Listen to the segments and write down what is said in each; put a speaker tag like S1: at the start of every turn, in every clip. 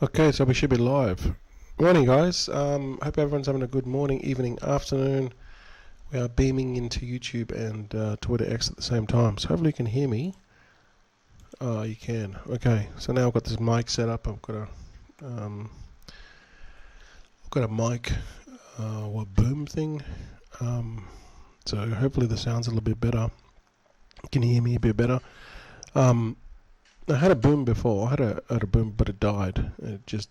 S1: Okay, so we should be live. Morning, guys. Hope everyone's having a good morning, evening, afternoon. We are beaming into YouTube and Twitter X at the same time, so hopefully you can hear me. You can. Okay, so now I've got this mic set up. I've got a mic, boom thing. So hopefully the sound's a little bit better. You can hear me a bit better. I had a boom before. I had a boom, but it died. It just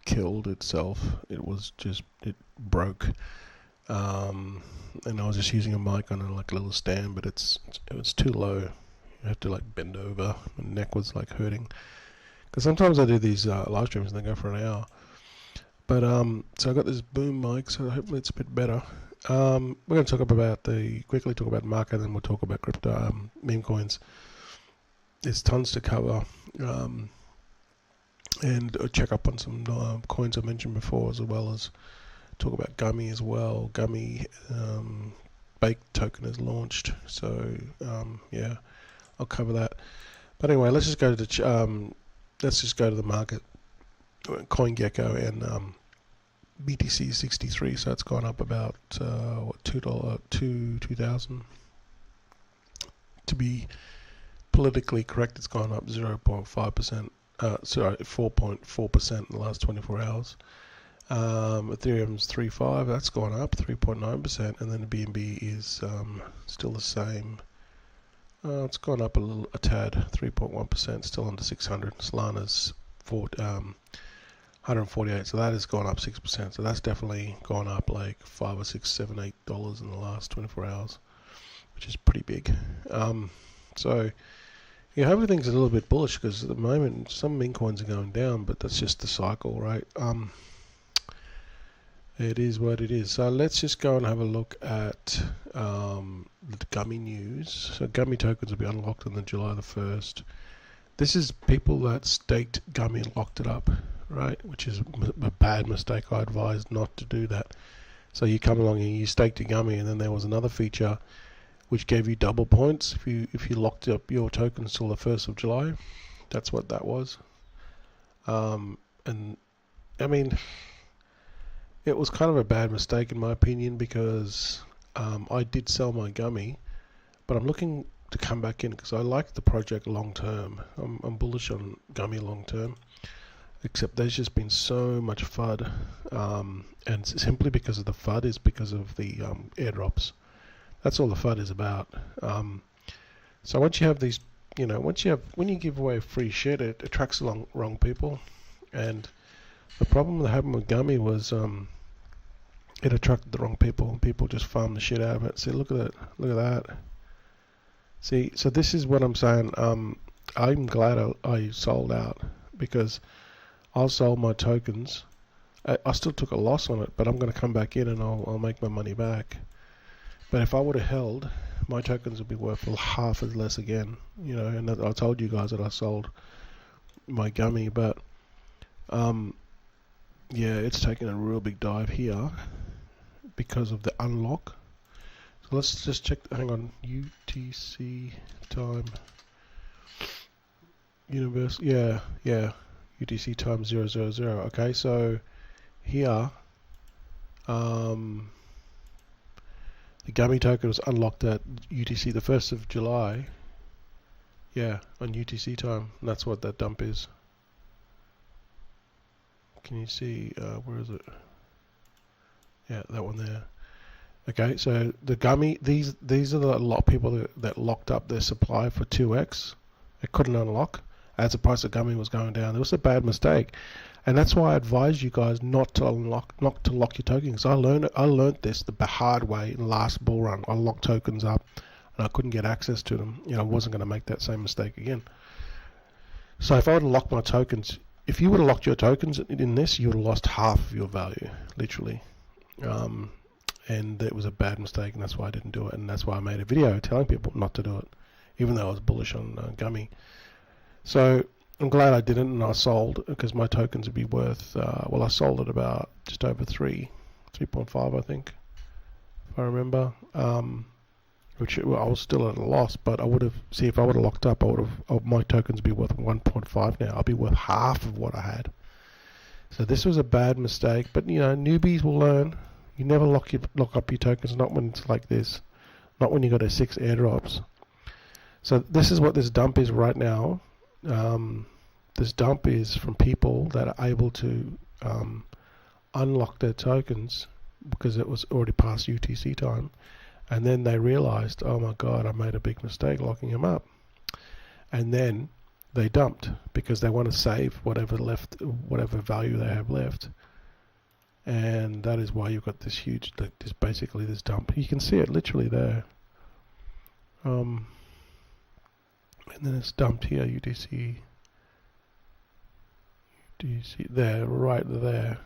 S1: killed itself. It broke. And I was just using a mic on a little stand, but it was too low. You have to bend over. My neck was hurting. Because sometimes I do these live streams and they go for an hour. But so I got this boom mic, so hopefully it's a bit better. We're going to quickly talk about market, and then we'll talk about crypto, meme coins. There's tons to cover, and check up on some coins I mentioned before, as well as talk about Gummy as well. Gummy baked token is launched, so yeah, I'll cover that. But anyway, let's just go to the market. CoinGecko and BTC 63, so it's gone up about $2,000. To be politically correct, it's gone up 0.5%. 4.4% in the last 24 hours. Ethereum's 3.5, that's gone up 3.9%, and then the BNB is still the same. It's gone up a tad, 3.1%, still under 600. Solana's 148, so that has gone up 6%. So that's definitely gone up like $5 or $6, $7, $8 in the last 24 hours, which is pretty big. So yeah, everything's a little bit bullish because at the moment some meme coins are going down, but that's just the cycle, right? It is what it is. So let's just go and have a look at the Gummy news. So Gummy tokens will be unlocked on the July the 1st. This is people that staked Gummy and locked it up, right? Which is a bad mistake. I advise not to do that. So you come along and you staked your Gummy, and then there was another feature which gave you double points if you locked up your tokens till the 1st of July. That's what that was. And I mean, it was kind of a bad mistake in my opinion, because I did sell my Gummy, but I'm looking to come back in because I like the project long term. I'm bullish on Gummy long term, except there's just been so much FUD, and simply because of the FUD is because of the airdrops. That's all the FUD is about. So once you have these, when you give away free shit, it attracts the wrong people. And the problem that happened with Gummy was it attracted the wrong people, and people just farmed the shit out of it. See, look at that. Look at that. See, so this is what I'm saying. I'm glad I sold out, because I sold my tokens. I still took a loss on it, but I'm going to come back in and I'll make my money back. But if I would have held, my tokens would be worth half as less again, and I told you guys that I sold my Gummy, but yeah, it's taken a real big dive here because of the unlock. So let's just check, hang on, UTC time, universe, yeah, UTC time 000, okay, so here, the Gummy token was unlocked at UTC the 1st of July. Yeah, on UTC time. And that's what that dump is. Can you see, where is it? Yeah, that one there. Okay, so the Gummy, these are the lot of people that locked up their supply for 2x. They couldn't unlock as the price of Gummy was going down. It was a bad mistake. And that's why I advise you guys not to lock your tokens. I learned this the hard way in the last bull run. I locked tokens up and I couldn't get access to them. I wasn't going to make that same mistake again. So if I would have locked my tokens, if you would have locked your tokens in this, you would have lost half of your value, literally. And it was a bad mistake, and that's why I didn't do it. And that's why I made a video telling people not to do it, even though I was bullish on Gummy. So I'm glad I didn't, and I sold, because my tokens would be worth, well, I sold at about just over 3.5, I think, if I remember, which I was still at a loss, but I would have, see, if I would have locked up, my tokens would be worth 1.5 now. I'll be worth half of what I had. So this was a bad mistake, but you know, newbies will learn. You never lock up your tokens, not when it's like this, not when you got a 6 airdrops. So this is what this dump is right now. This dump is from people that are able to unlock their tokens because it was already past UTC time, and then they realized, oh my god, I made a big mistake locking them up, and then they dumped because they want to save whatever value they have left, and that is why you've got this huge, this basically this dump. You can see it literally there, and then it's dumped here. UTC there, right there.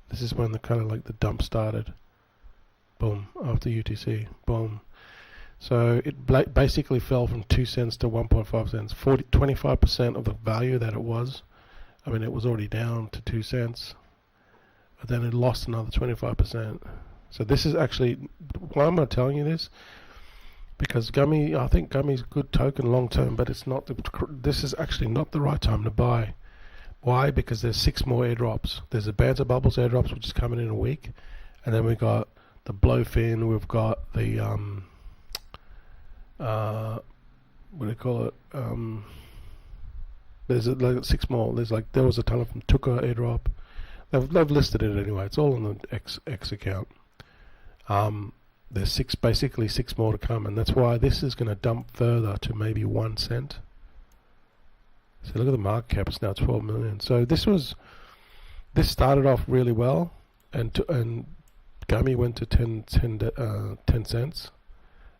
S1: This is when the kind of like the dump started. Boom, after UTC, boom. So it basically fell from 2 cents to 1.5 cents. 25% of the value that it was. I mean, it was already down to 2 cents, but then it lost another 25%. So this is actually, why am I telling you this? Because Gummy, I think Gummy's a good token long term, but it's not. This is actually not the right time to buy. Why? Because there's 6 more airdrops. There's the Banter Bubbles airdrops, which is coming in a week, and then we got the Blowfin. We've got the what do you call it? There's like 6 more. There was a ton of them. Tuka airdrop. They've listed it anyway. It's all on the X account. There's basically 6 more to come, and that's why this is going to dump further to maybe 1 cent. So look at the market cap; it's now 12 million. So this started off really well, and Gummy went to 10 cents,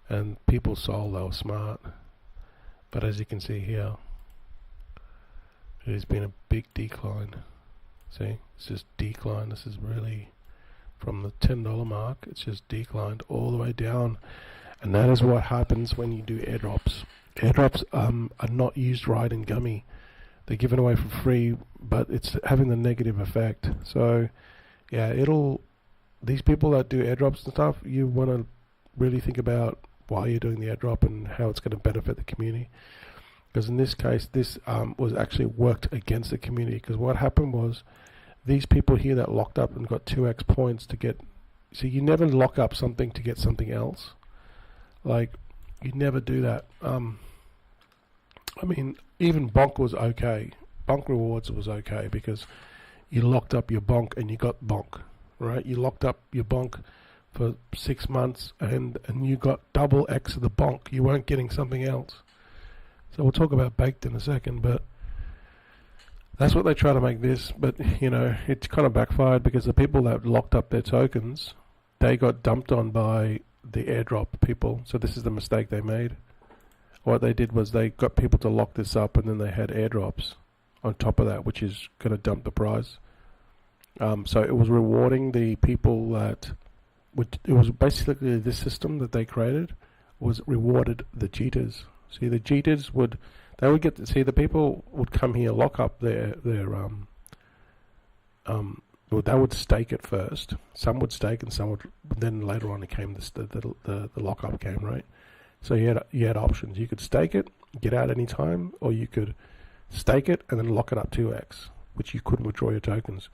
S1: and people sold. They were smart, but as you can see here, it has been a big decline. See, it's just decline. This is really from the $10 mark. It's just declined all the way down, and that is what happens when you do airdrops. Airdrops are not used right in Gummy. They're given away for free, but it's having the negative effect. So, yeah, these people that do airdrops and stuff, you want to really think about why you're doing the airdrop and how it's going to benefit the community. Because in this case, this was actually worked against the community. Because what happened was, these people here that locked up and got 2x points to get. So you never lock up something to get something else. Like, you never do that. I mean, even Bonk was okay. Bonk rewards was okay because you locked up your Bonk and you got Bonk, right? You locked up your Bonk for 6 months and you got double X of the Bonk. You weren't getting something else. So we'll talk about baked in a second, but that's what they try to make this. But, you know, it's kind of backfired because the people that locked up their tokens, they got dumped on by the airdrop people. So this is the mistake they made. What they did was they got people to lock this up, and then they had airdrops on top of that, which is going to dump the price. So it was rewarding the people that it was basically this system that they created was rewarded the cheaters. See, the cheaters would get to see the people would come here, lock up their well, they would stake it first. Some would stake, and some would. Then later on, it came the lockup came, right. So you had options. You could stake it, get out any time, or you could stake it and then lock it up 2x, which you couldn't withdraw your tokens.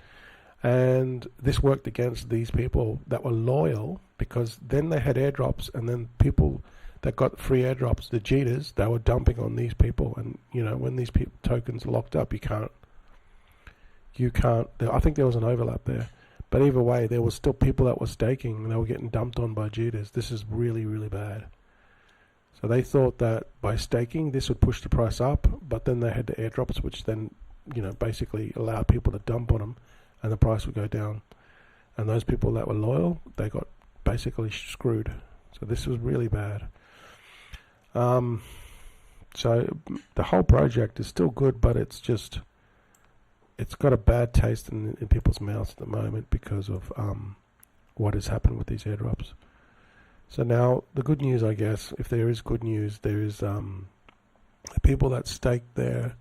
S1: And this worked against these people that were loyal because then they had airdrops, and then people that got free airdrops, the cheaters, they were dumping on these people. And you know, when these tokens are locked up, you can't. I think there was an overlap there, but either way, there was still people that were staking and they were getting dumped on by cheaters. This is really, really bad. So they thought that by staking, this would push the price up, but then they had the airdrops, which then, you know, basically allowed people to dump on them, and the price would go down. And those people that were loyal, they got basically screwed. So this was really bad. So the whole project is still good, but it's got a bad taste in people's mouths at the moment because of what has happened with these airdrops. So now the good news, I guess, if there is good news, there is the people that staked their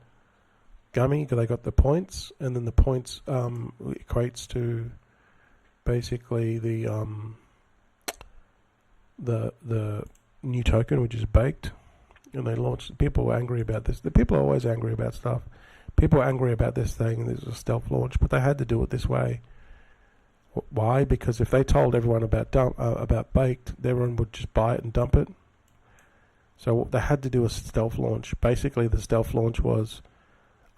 S1: Gummy, they got the points, and then the points equates to basically the new token, which is baked. And they launched. People were angry about this. The people are always angry about stuff, People were angry about this thing, and this was a stealth launch, but they had to do it this way. Why? Because if they told everyone about Baked, everyone would just buy it and dump it. So they had to do a stealth launch. Basically, the stealth launch was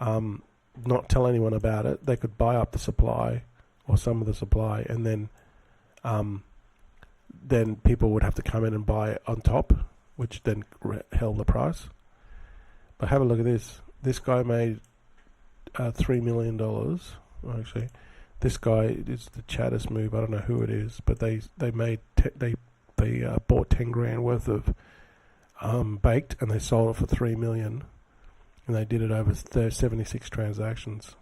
S1: not tell anyone about it. They could buy up the supply or some of the supply, and then people would have to come in and buy it on top, which then held the price. But have a look at this. This guy made $3 million. Actually, this guy is the chattest move. I don't know who it is, but they bought 10 grand worth of Baked, and they sold it for $3 million, and they did it over 76 transactions.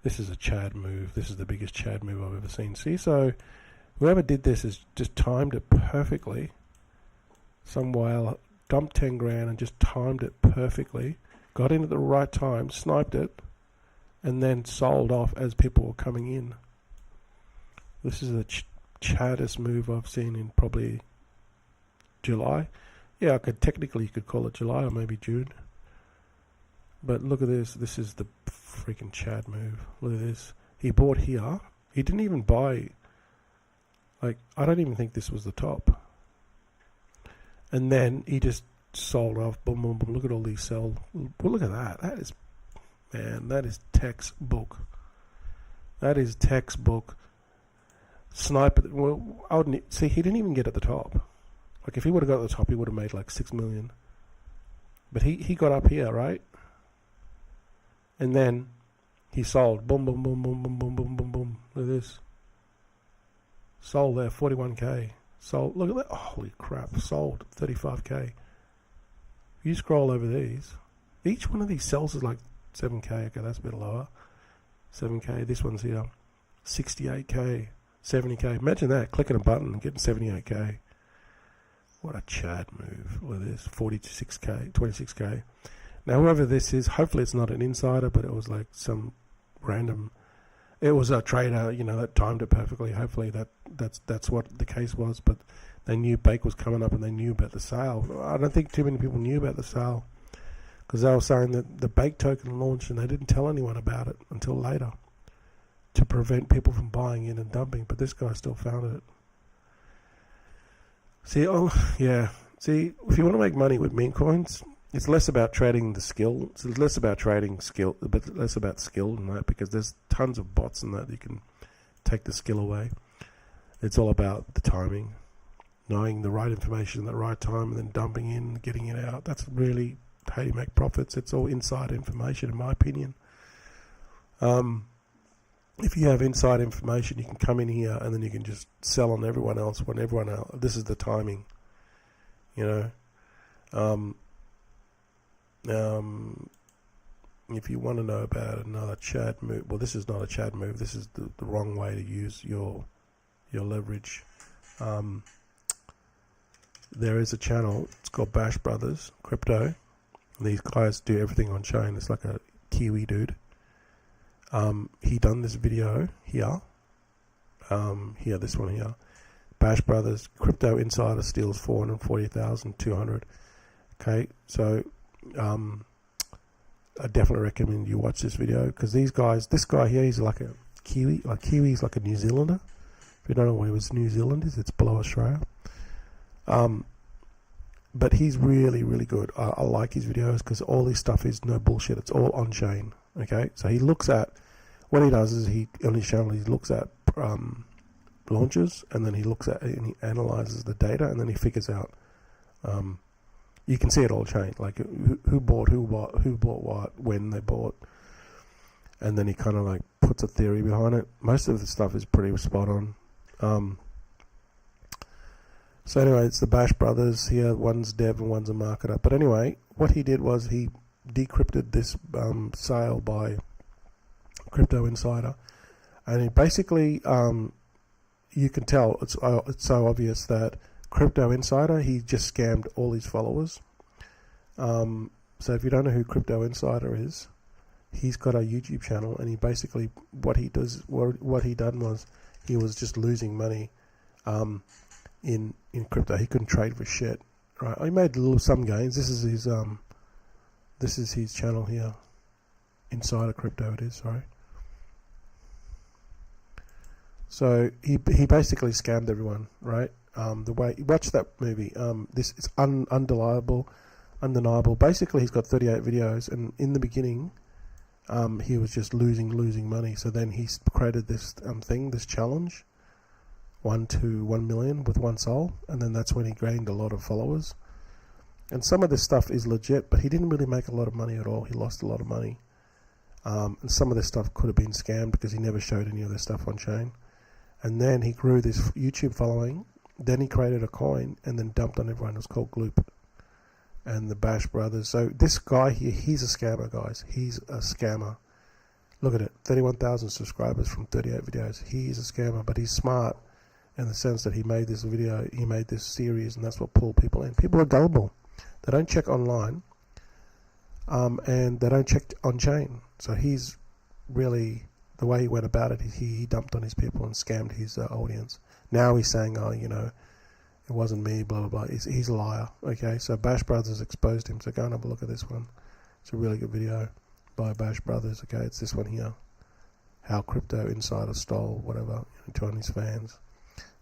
S1: This is a Chad move. This is the biggest Chad move I've ever seen. See, so whoever did this has just timed it perfectly. Some whale dumped 10 grand and just timed it perfectly, got in at the right time, sniped it, and then sold off as people were coming in. This is the chaddest move I've seen in probably July. Yeah, technically you could call it July or maybe June. But look at this. This is the freaking Chad move. Look at this. He bought here. He didn't even buy. Like, I don't even think this was the top. And then he just sold off. Boom, boom, boom. Look at all these sell. Well, look at that. That is, man, that is textbook. That is textbook. Sniper. Well, I wouldn't see. He didn't even get at the top. Like, if he would have got at the top, he would have made like 6 million. But he got up here, right? And then he sold. Boom, boom, boom, boom, boom, boom, boom, boom, boom. Look at this. Sold there, 41k. Sold. Look at that. Oh, holy crap. Sold, 35k. You scroll over these. Each one of these sells is like 7k. Okay, that's a bit lower. 7k. This one's here. 68k. 70k. Imagine that. Clicking a button and getting 78k. What a Chad move. Look at this. 46k. 26k. Now, whoever this is, hopefully it's not an insider, but it was like some random. It was a trader, that timed it perfectly. Hopefully that's what the case was. But they knew Bake was coming up, and they knew about the sale. I don't think too many people knew about the sale, because they were saying that the Bake token launched, and they didn't tell anyone about it until later to prevent people from buying in and dumping. But this guy still found it. See, if you want to make money with meme coins, it's less about trading the skill. It's less about trading skill, but less about skill than that, because there's tons of bots in that you can take the skill away. It's all about the timing, knowing the right information at the right time, and then dumping in and getting it out. That's really how you make profits. It's all inside information, in my opinion. If you have inside information, you can come in here and then you can just sell on everyone else when everyone else. This is the timing, If you want to know about another Chad move, well, this is not a Chad move. This is the wrong way to use your leverage. There is a channel. It's called Bash Brothers Crypto. These guys do everything on chain. It's like a Kiwi dude. He done this video here. This one here. Bash Brothers Crypto Insider steals 440,200. Okay, so I definitely recommend you watch this video, because this guy here, he's like a Kiwi. Like, Kiwi's like a New Zealander. If you don't know where New Zealand is, it's below Australia. But he's really, really good. I like his videos because all his stuff is no bullshit. It's all on chain. Okay, so he looks at, what he does is on his channel, he looks at launches, and then he looks at and he analyzes the data, and then he figures out. You can see it all chain, like who bought what, when they bought, and then he kind of like puts a theory behind it. Most of the stuff is pretty spot on. So anyway, it's the Bash Brothers here. One's dev and one's a marketer. But anyway, what he did was he decrypted this sale by Crypto Insider, and he basically, you can tell it's so obvious that Crypto Insider, he just scammed all his followers. So if you don't know who Crypto Insider is, he's got a YouTube channel, and he basically, what he done was he was just losing money in crypto. He couldn't trade for shit. Right? He made some gains. This is his channel here. Insider Crypto it is, sorry. So he basically scammed everyone, right? The way, watch that movie. This is undeniable. Basically, he's got 38 videos, and in the beginning, he was just losing money. So then he created this this challenge, 1 to 1 million with one soul, and then that's when he gained a lot of followers. And some of this stuff is legit, but he didn't really make a lot of money at all. He lost a lot of money. And some of this stuff could have been scammed because he never showed any of this stuff on chain. And then he grew this YouTube following. Then he created a coin and then dumped on everyone. It was called Gloop. And the Bash Brothers. So this guy here, he's a scammer, guys. He's a scammer. Look at it. 31,000 subscribers from 38 videos. He's a scammer, but he's smart in the sense that he made this video, he made this series, and that's what pulled people in. People are gullible. They don't check online, and they don't check on chain. So he's really, the way he went about it, he dumped on his people and scammed his audience. Now he's saying, oh, you know, it wasn't me, blah, blah, blah. He's a liar, okay? So Bash Brothers exposed him, so go and have a look at this one. It's a really good video by Bash Brothers, okay? It's this one here. How Crypto Insider stole whatever to on his fans.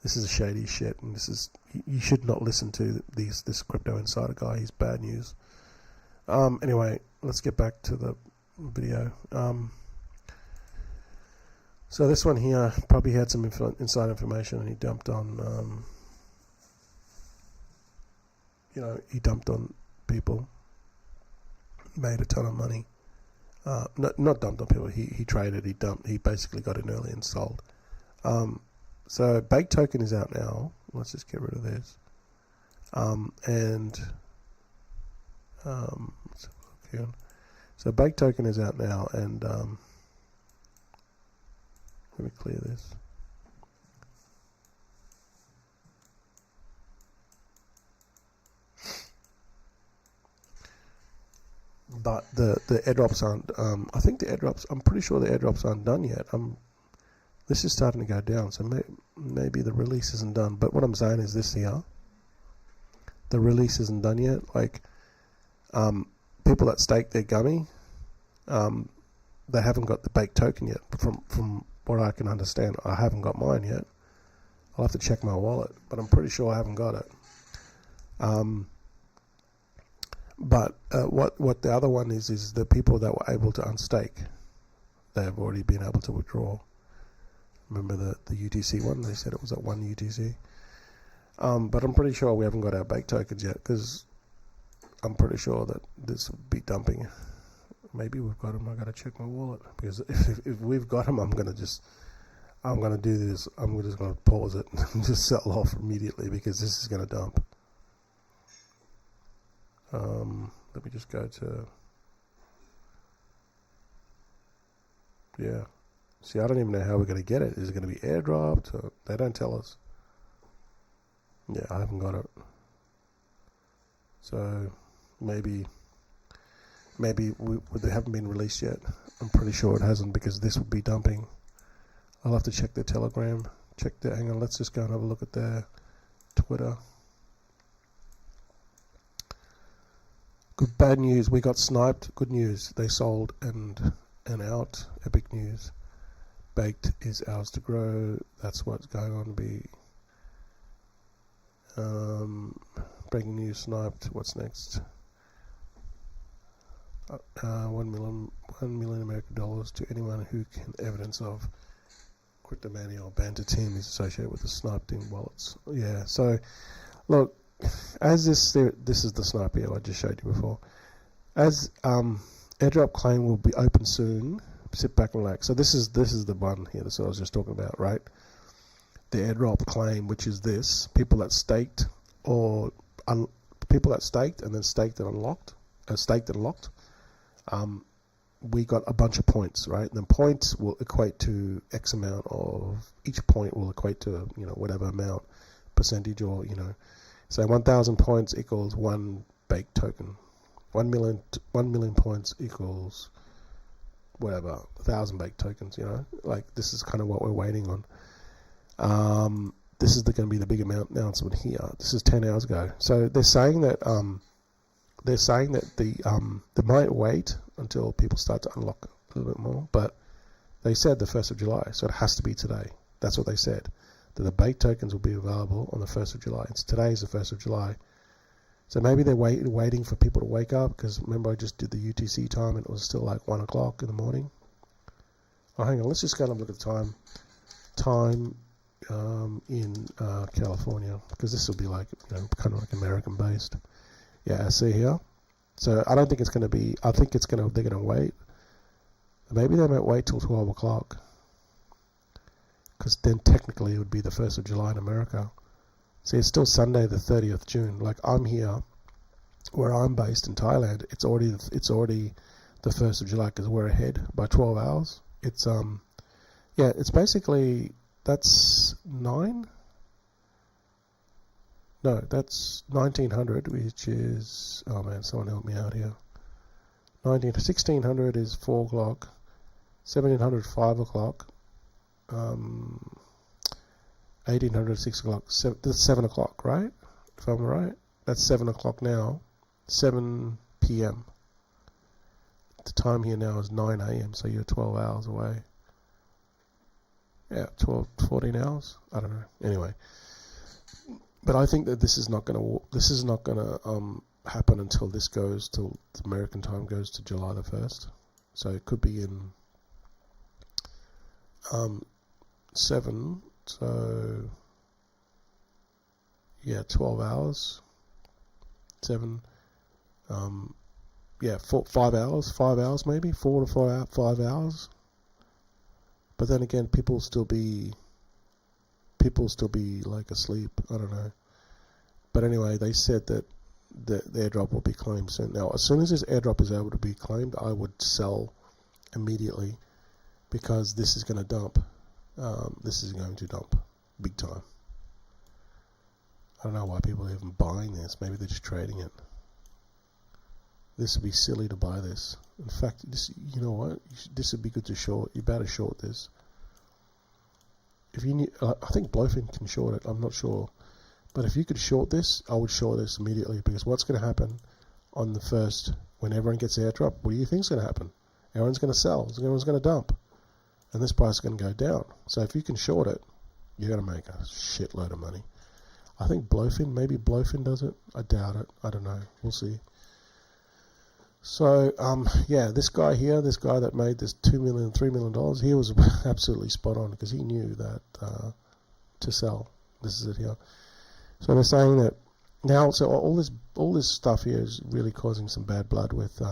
S1: This is a shady shit, and this is, you should not listen to this Crypto Insider guy. He's bad news. Anyway, let's get back to the video. So this one here probably had some inside information, and he dumped on, you know, he dumped on people, made a ton of money. Not dumped on people. He traded. He basically got in early and sold. So Baked Token is out now. Let's just get rid of this. Let's have a look here. So Baked Token is out now, and let me clear this. But the airdrops aren't. I think the airdrops. I'm pretty sure the airdrops aren't done yet. This is starting to go down, so maybe the release isn't done. But what I'm saying is this here. The release isn't done yet. Like, people that stake their gummy, they haven't got the Baked Token yet. From what I can understand, I haven't got mine yet. I'll have to check my wallet, but I'm pretty sure I haven't got it. But what the other one is the people that were able to unstake. They have already been able to withdraw. Remember the UTC one? They said it was at 1 UTC. But I'm pretty sure we haven't got our Baked Tokens yet, because I'm pretty sure that this will be dumping. Maybe we've got them. I got to check my wallet, because if we've got them, I'm gonna do this. I'm just gonna pause it and just sell off immediately, because this is gonna dump. Let me just go to, yeah. See, I don't even know how we're going to get it. Is it going to be airdropped? Or, they don't tell us. Yeah, I haven't got it. So maybe they haven't been released yet. I'm pretty sure it hasn't, because this would be dumping. I'll have to check their Telegram. Hang on, let's just go and have a look at their Twitter. Good, bad news. We got sniped. Good news. They sold and out. Epic news. Baked is ours to grow. That's what's going on. Breaking news. Sniped. What's next? 1 million American dollars to anyone who can evidence of Cryptomania or Banter team is associated with the sniped in wallets. Yeah. So look. As this is the sniper I just showed you before. As airdrop claim will be open soon. Sit back and relax. So this is the one here. That's what I was just talking about, right? The airdrop claim, which is this: people that staked or people that staked and then staked and unlocked, staked and locked. We got a bunch of points, right? And then points will equate to X amount of each point will equate to whatever amount, percentage, or So 1,000 points equals 1 Baked Token. 1 million points equals whatever, 1,000 Baked Tokens. Like, this is kind of what we're waiting on. This is going to be the big announcement here. This is 10 hours ago. So they're saying that they might wait until people start to unlock a little bit more, but they said the 1st of July, so it has to be today. That's what they said. The debate tokens will be available on the 1st of July. Today's the 1st of July. So maybe they're waiting for people to wake up, because remember I just did the UTC time and it was still like 1 o'clock in the morning. Oh, hang on, let's just go and look at the time. Time in California, because this will be like, kind of like American based. Yeah, I see here. So I don't think it's going to be, I think they're going to wait. Maybe they might wait till 12 o'clock. Because then technically it would be the 1st of July in America. See, it's still Sunday the 30th June. Like I'm here, where I'm based in Thailand, it's already the 1st of July, because we're ahead by 12 hours. It's yeah, it's basically, that's 9? No, that's 1900, which is, oh man, someone help me out here. 1600 is 4 o'clock, 1700 5 o'clock, 1800 6 o'clock, that's 7 o'clock, right? If I'm right, that's 7 o'clock now, 7 p.m. The time here now is 9 a.m., so you're 12 hours away. Yeah, 14 hours, I don't know. Anyway, but I think that this is not going to happen until the American time goes to July the 1st. So it could be in 7. So yeah, 12 hours. 7. Yeah, 5 hours. 5 hours maybe. 4 to 5 hours. But then again, people still be like asleep. I don't know. But anyway, they said that the airdrop will be claimed soon. Now, as soon as this airdrop is able to be claimed, I would sell immediately, because this is going to dump. This is going to dump big time. I don't know why people are even buying this. Maybe they're just trading it. This would be silly to buy this. In fact, you know what? This would be good to short. You better short this. If you need, I think Blowfin can short it. I'm not sure, but if you could short this, I would short this immediately, because what's going to happen on the 1st when everyone gets airdrop? What do you think is going to happen? Everyone's going to sell. Everyone's going to dump, and this price is going to go down. So if you can short it, you're going to make a shitload of money. I think maybe Blowfin does it. I doubt it. I don't know. We'll see. So, yeah, this guy that made this $2 million, $3 million, he was absolutely spot on, because he knew that to sell. This is it here. So they're saying that now, so all this stuff here is really causing some bad blood with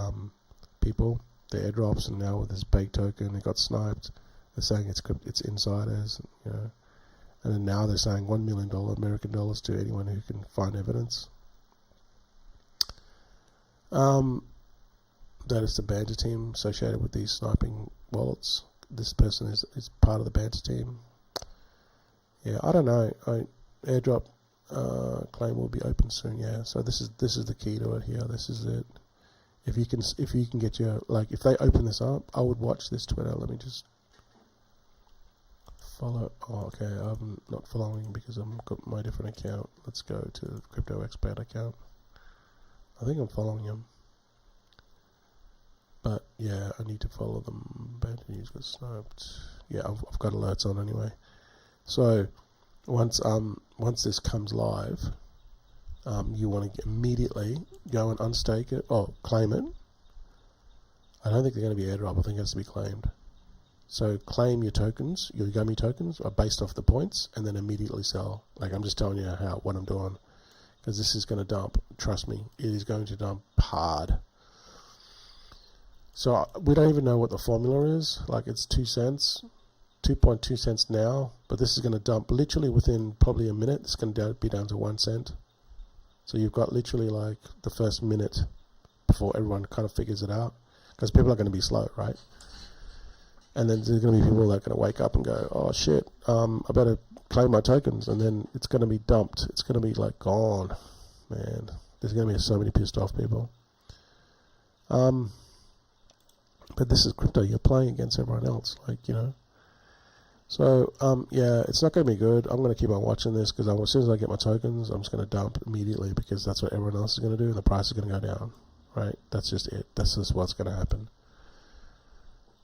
S1: people, the airdrops, and now with this bait token, it got sniped. They're saying it's insiders, and then now they're saying $1 million American dollars to anyone who can find evidence. That is the banter team associated with these sniping wallets. This person is part of the banter team. Yeah, I don't know. Airdrop claim will be open soon. Yeah, so this is the key to it here. This is it. If you can get your, like, if they open this up, I would watch this Twitter. Let me just follow. Oh, okay. I'm not following because I've got my different account. Let's go to the Crypto Expert account. I think I'm following him. But yeah, I need to follow them. Bad news got sniped. Yeah, I've got alerts on anyway. So once this comes live, you want to immediately go and unstake it or claim it. I don't think they're going to be airdrop. I think it has to be claimed. So claim your tokens, your Gummy tokens, are based off the points, and then immediately sell. Like, I'm just telling you what I'm doing, because this is going to dump. Trust me, it is going to dump hard. So we don't even know what the formula is. Like, it's 2 cents, 2.2 cents now, but this is going to dump literally within probably a minute. It's going to be down to 1 cent. So you've got literally like the first minute before everyone kind of figures it out, because people are going to be slow, right? And then there's going to be people that are going to wake up and go, oh shit, I better claim my tokens, and then it's going to be dumped. It's going to be like gone, man. There's going to be so many pissed off people. But this is crypto. You're playing against everyone else, like, you know. So, yeah, it's not going to be good. I'm going to keep on watching this, because as soon as I get my tokens, I'm just going to dump immediately, because that's what everyone else is going to do, and the price is going to go down, right? That's just it. That's just what's going to happen.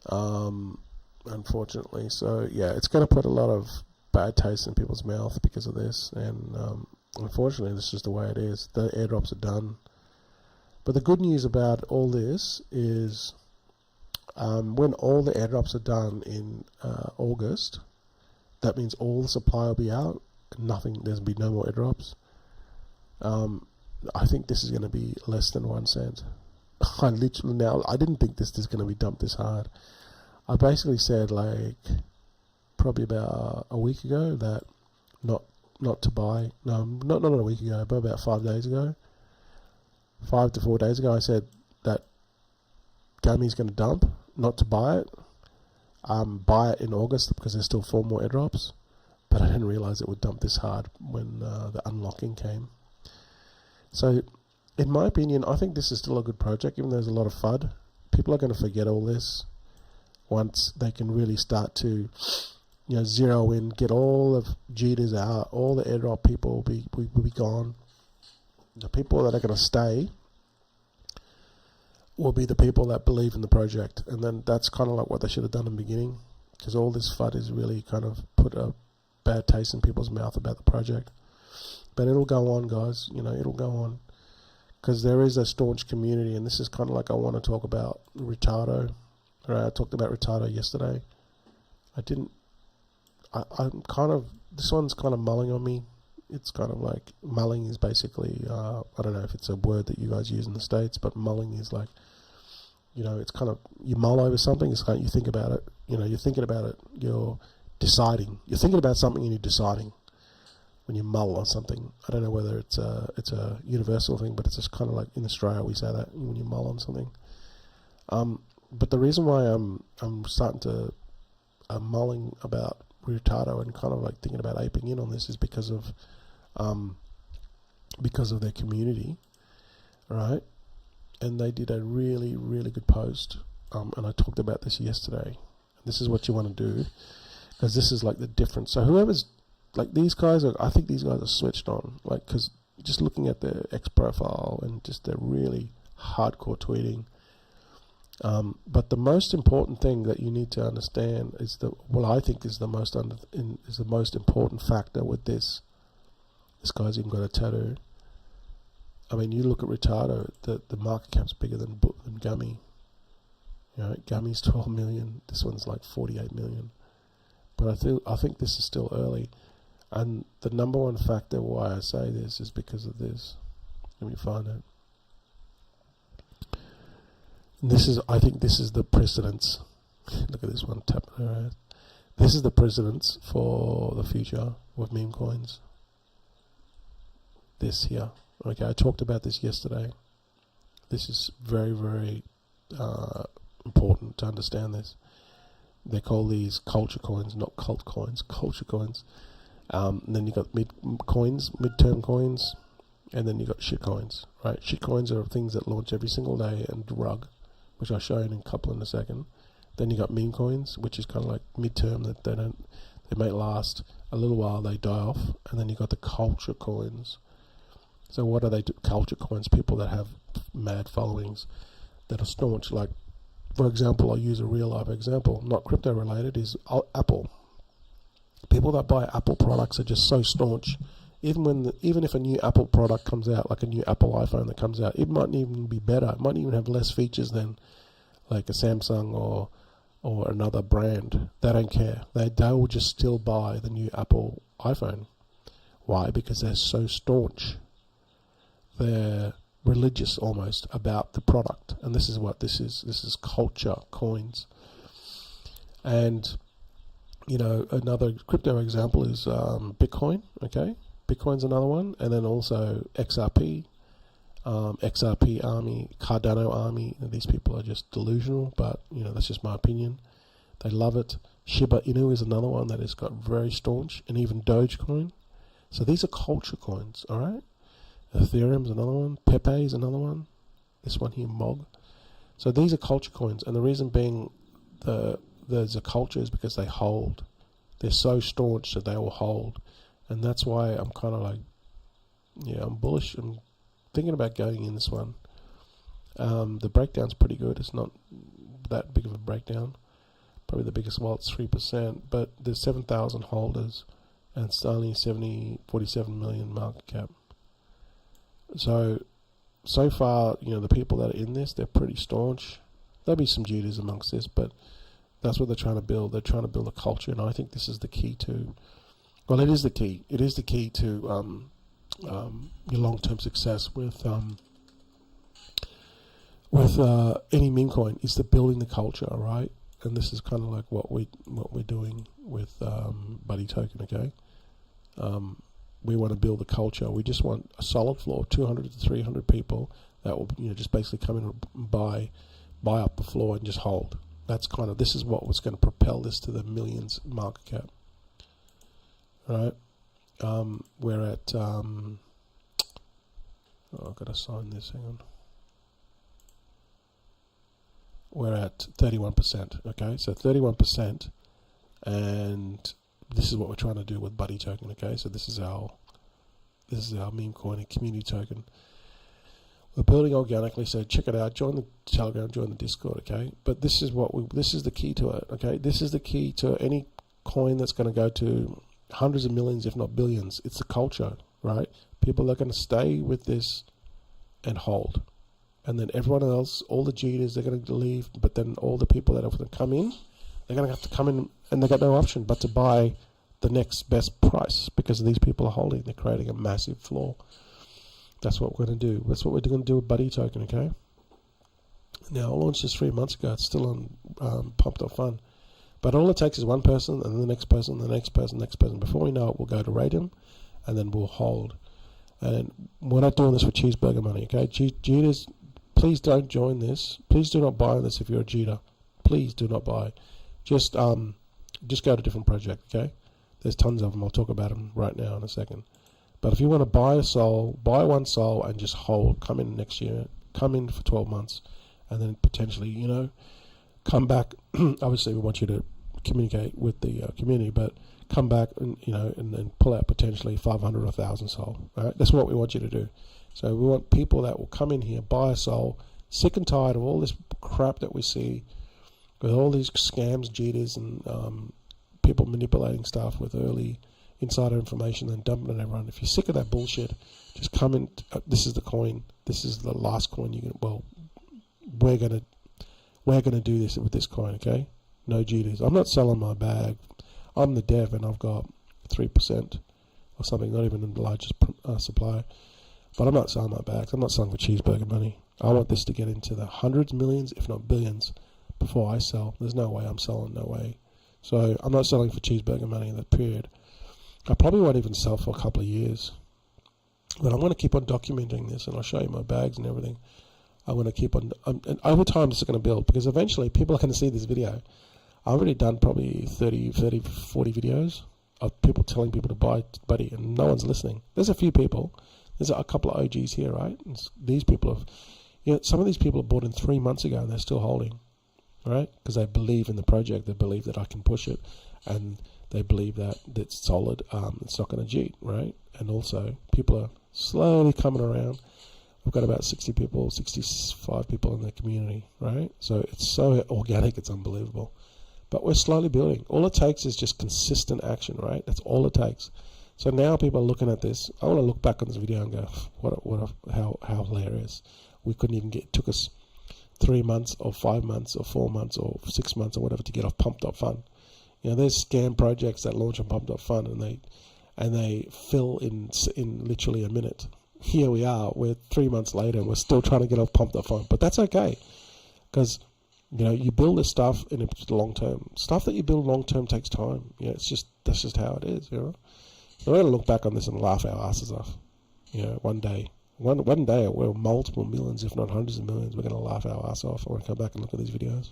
S1: unfortunately. So yeah, it's going to put a lot of bad taste in people's mouth because of this, and unfortunately, this is just the way it is. The airdrops are done. But the good news about all this is when all the airdrops are done in August, that means all the supply will be out. Nothing. There'll be no more airdrops. I think this is going to be less than 1 cent. I didn't think this is going to be dumped this hard. I basically said like probably about a week ago that not to buy. No, not a week ago, but about 5 days ago. 5 to 4 days ago, I said that Gammy's going to dump, not to buy it. Buy it in August because there's still 4 more airdrops. But I didn't realize it would dump this hard when the unlocking came. So, in my opinion, I think this is still a good project, even though there's a lot of FUD. People are going to forget all this once they can really start to, zero in, get all of Jeter's out, all the airdrop people will be gone. The people that are going to stay will be the people that believe in the project, and then that's kind of like what they should have done in the beginning, because all this FUD is really kind of put a bad taste in people's mouth about the project. But it'll go on, guys. It'll go on, because there is a staunch community, and this is kind of like I want to talk about Retardo. Right, I talked about Retardo yesterday. I'm kind of, this one's kind of mulling on me. It's kind of like, mulling is basically, I don't know if it's a word that you guys use in the States, but mulling is like, it's kind of, you mull over something, it's kind of, you think about it, you're thinking about it, you're deciding. You're thinking about something and you're deciding when you mull on something. I don't know whether it's a universal thing, but it's just kind of like in Australia we say that, when you mull on something. But the reason why I'm starting to, mulling about Retardo and kind of like thinking about aping in on this is because of their community, right? And they did a really, really good post, and I talked about this yesterday. This is what you want to do, because this is like the difference. So whoever's, like these guys, I think these guys are switched on, like, because just looking at their X profile and just their really hardcore tweeting. But the most important thing that you need to understand is I think is the most important factor with this. This guy's even got a tattoo. I mean, you look at Retardo, the market cap's bigger than Gummy. Gummy's 12 million. This one's like 48 million. But I think this is still early, and the number one factor why I say this is because of this. Let me find it. I think this is the precedence. Look at this one, tapping her ass. This is the precedence for the future with meme coins. This here. Okay, I talked about this yesterday. This is very, very important to understand this. They call these culture coins, not cult coins, culture coins. And then you got midterm coins, and then you got shit coins, right? Shit coins are things that launch every single day and rug, which I'll show you in a couple in a second. Then you got meme coins, which is kind of like midterm, that they may last a little while, they die off. And then you got the culture coins. So what are they? Culture coins, people that have mad followings that are staunch. Like, for example, I'll use a real life example, not crypto related, is Apple. People that buy Apple products are just so staunch. Even if a new Apple product comes out, like a new Apple iPhone that comes out, it might even be better. It might even have less features than like a Samsung or another brand. They don't care. They will just still buy the new Apple iPhone. Why? Because they're so staunch. They're religious almost about the product. And this is what this is. This is culture coins. And, another crypto example is Bitcoin, okay? Bitcoin's another one, and then also XRP, XRP Army, Cardano Army. These people are just delusional, but that's just my opinion. They love it. Shiba Inu is another one that has got very staunch, and even Dogecoin. So these are culture coins, all right? Ethereum's another one. Pepe is another one. This one here, Mog. So these are culture coins, and the reason being there's a culture is because they hold. They're so staunch that they will hold. And that's why I'm kind of like, I'm bullish. I'm thinking about going in this one. The breakdown's pretty good. It's not that big of a breakdown. Probably the biggest wallet's 3%, but there's 7,000 holders, and it's only 47 million market cap. So far, the people that are in this, they're pretty staunch. There'll be some Judas amongst this, but that's what they're trying to build. They're trying to build a culture, and I think this is the key to. Well, it is the key. It is the key to your long-term success with any meme coin, is the building the culture, right? And this is kind of like what we're doing with Buddy Token. Okay, we want to build the culture. We just want a solid floor, 200 to 300 people that will just basically come in and buy up the floor and just hold. That's this is what was going to propel this to the millions market cap, right? We're at I've got to sign this. Hang on. We're at 31%. Okay, so 31%, and this is what we're trying to do with Buddy Token. Okay, so this is our meme coin and community token. We're building organically, so check it out. Join the Telegram, join the Discord. Okay, but this is this is the key to it. Okay, this is the key to any coin that's going to go to hundreds of millions, if not billions. It's the culture, right? People are going to stay with this and hold. And then everyone else, all the cheaters, they're going to leave. But then all the people that are going to come in, they're going to have to come in, and they've got no option but to buy the next best price, because these people are holding. They're creating a massive floor. That's what we're going to do. That's what we're going to do with Buddy Token, okay? Now, I launched this 3 months ago. It's still on Pumped Up Fun. But all it takes is one person, and then the next person, the next person, the next person. Before we know it, we'll go to Radium, and then we'll hold. And we're not doing this for cheeseburger money, okay? Cheaters, please don't join this. Please do not buy this if you're a cheater. Please do not buy. Just go to a different project, okay? There's tons of them. I'll talk about them right now in a second. But if you want to buy a soul, buy one soul and just hold. Come in next year. Come in for 12 months. And then potentially, come back. Obviously, we want you to communicate with the community, but come back and, and then pull out potentially 500 or 1,000 soul. All right? That's what we want you to do. So we want people that will come in here, buy a soul, sick and tired of all this crap that we see with all these scams, cheaters, and people manipulating stuff with early insider information and dumping it on everyone. If you're sick of that bullshit, just come in. This is the coin. This is the last coin you can. Well, we're gonna do this with this coin. Okay, no cheaters. I'm not selling my bag. I'm the dev, and I've got 3% or something. Not even the largest supplier. But I'm not selling my bags. I'm not selling for cheeseburger money. I want this to get into the hundreds, millions, if not billions, before I sell. There's no way I'm selling. No way. So I'm not selling for cheeseburger money in that period. I probably won't even sell for a couple of years. But I'm going to keep on documenting this, and I'll show you my bags and everything. I'm going to keep on, and over time this is going to build, because eventually people are going to see this video. I've already done probably 30, 40 videos of people telling people to buy Buddy, and no one's listening. There's a few people. There's a couple of OGs here, right? And these people have, some of these people have bought in 3 months ago, and they're still holding, right? Because they believe in the project. They believe that I can push it, and they believe that it's solid. It's not going to cheat, right? And also, people are slowly coming around. We've got about 60 people, 65 people in the community, right? So it's so organic, it's unbelievable. But we're slowly building. All it takes is just consistent action, right? That's all it takes. So now people are looking at this. I want to look back on this video and go, how hilarious. We couldn't even it took us 3 months or 5 months or 4 months or 6 months or whatever to get off Pumped Up Fun. There's scam projects that launch on Pumped Up Fun, and they fill in literally a minute. Here we are, we're 3 months later, and we're still trying to get off Pumped Up Fun. But that's okay, because you build this stuff in a long term. Stuff that you build long term takes time. That's just how it is. So we're going to look back on this and laugh our asses off. One day, we're multiple millions, if not hundreds of millions. We're going to laugh our ass off. I want to come back and look at these videos.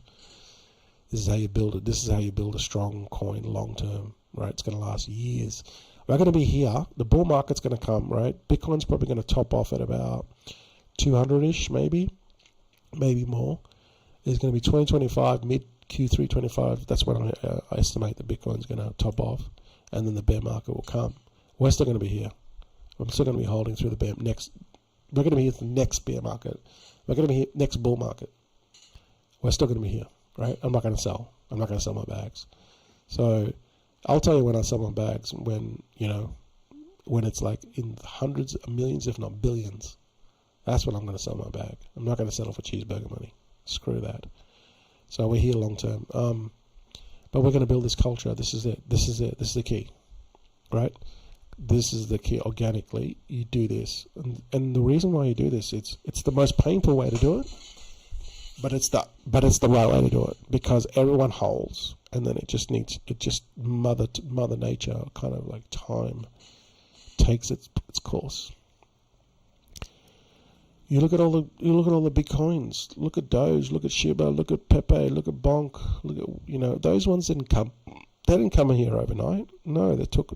S1: This is how you build it. This is how you build a strong coin long term, right? It's going to last years. We're going to be here. The bull market's going to come, right? Bitcoin's probably going to top off at about 200-ish, maybe more. It's going to be 2025, mid Q3 25. That's when I estimate that Bitcoin's going to top off, and then the bear market will come. We're still going to be here. I'm still going to be holding through the next. We're going to be here for the next bear market. We're going to be here next bull market. We're still going to be here. right? I'm not going to sell. I'm not going to sell my bags. So I'll tell you when I sell my bags, when, when it's like in hundreds of millions, if not billions. That's when I'm going to sell my bag. I'm not going to settle for cheeseburger money. Screw that. So we're here long term. But we're going to build this culture. This is it. This is it. This is the key, right? This is the key. Organically, you do this, and the reason why you do this, it's the most painful way to do it, but it's the right way to do it, because everyone holds, and then it just mother nature, kind of like time, takes its course. You look at all the big coins. Look at Doge. Look at Shiba. Look at Pepe. Look at Bonk. Look at those ones didn't come. They didn't come in here overnight. No, they took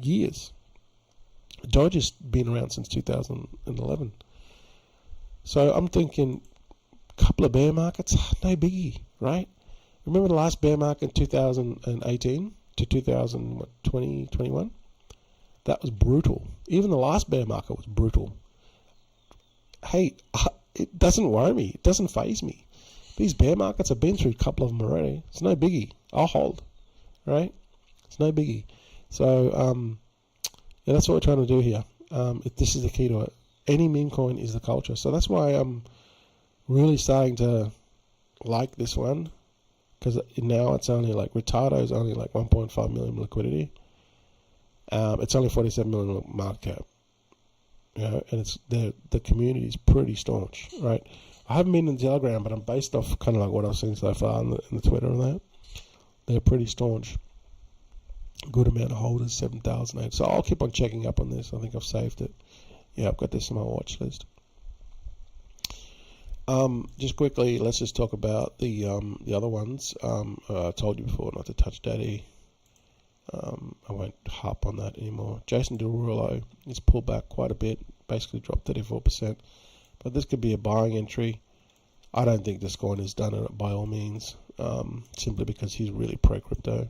S1: years. Doge has been around since 2011. So I'm thinking, a couple of bear markets, no biggie, right? Remember the last bear market in 2018 to 2020, 21? That was brutal. Even the last bear market was brutal. Hey, it doesn't worry me. It doesn't faze me. These bear markets, I've been through a couple of them already. It's no biggie. I'll hold, right? It's no biggie. So, that's what we're trying to do here. This is the key to it. Any meme coin is the culture. So that's why I'm really starting to like this one, because now it's only like, Retardo is only like 1.5 million liquidity. It's only 47 million market cap. And it's the community is pretty staunch, right? I haven't been in the Telegram, but I'm based off kind of like what I've seen so far in the Twitter and that. They're pretty staunch. Good amount of holders, 7,008. So I'll keep on checking up on this. I think I've saved it. Yeah, I've got this on my watch list. Just quickly, let's just talk about the other ones. I told you before not to touch Daddy. I won't harp on that anymore. Jason Derulo, he's pulled back quite a bit, basically dropped 34%. But this could be a buying entry. I don't think this coin has done it by all means, simply because he's really pro-crypto.